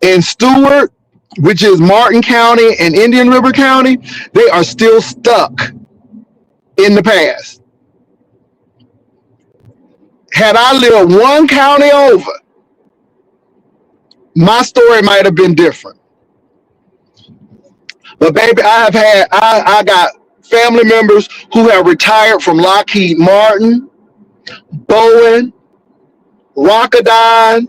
and Stewart, which is Martin County and Indian River County, they are still stuck in the past. Had I lived one county over, my story might have been different. But baby, I got family members who have retired from Lockheed Martin, Boeing, Rocketdyne,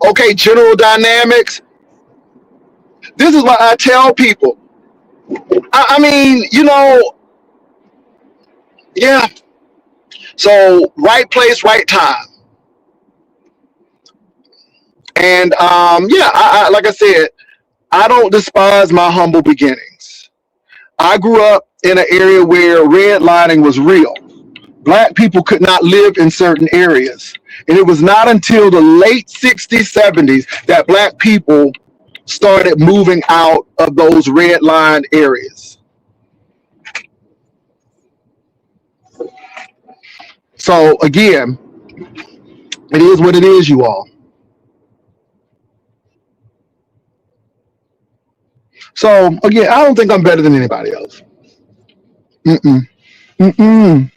okay, General Dynamics. This is what I tell people. I mean, yeah. So right place, right time. And yeah, I like I said, I don't despise my humble beginnings. I grew up in an area where redlining was real. Black people could not live in certain areas. And it was not until the late 60s, 70s that black people started moving out of those redlined areas. So again, it is what it is, you all. So again, I don't think I'm better than anybody else. Mm-mm. Mm-mm.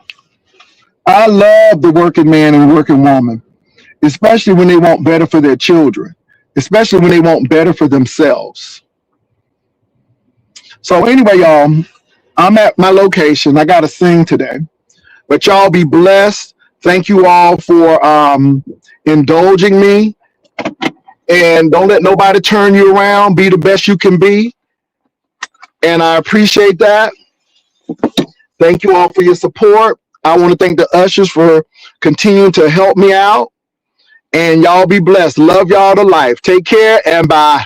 I love the working man and working woman, especially when they want better for their children, especially when they want better for themselves. So anyway, y'all, I'm at my location. I got to sing today, but y'all be blessed. Thank you all for indulging me, and don't let nobody turn you around. Be the best you can be, and I appreciate that. Thank you all for your support. I want to thank the ushers for continuing to help me out. And y'all be blessed. Love y'all to life. Take care and bye.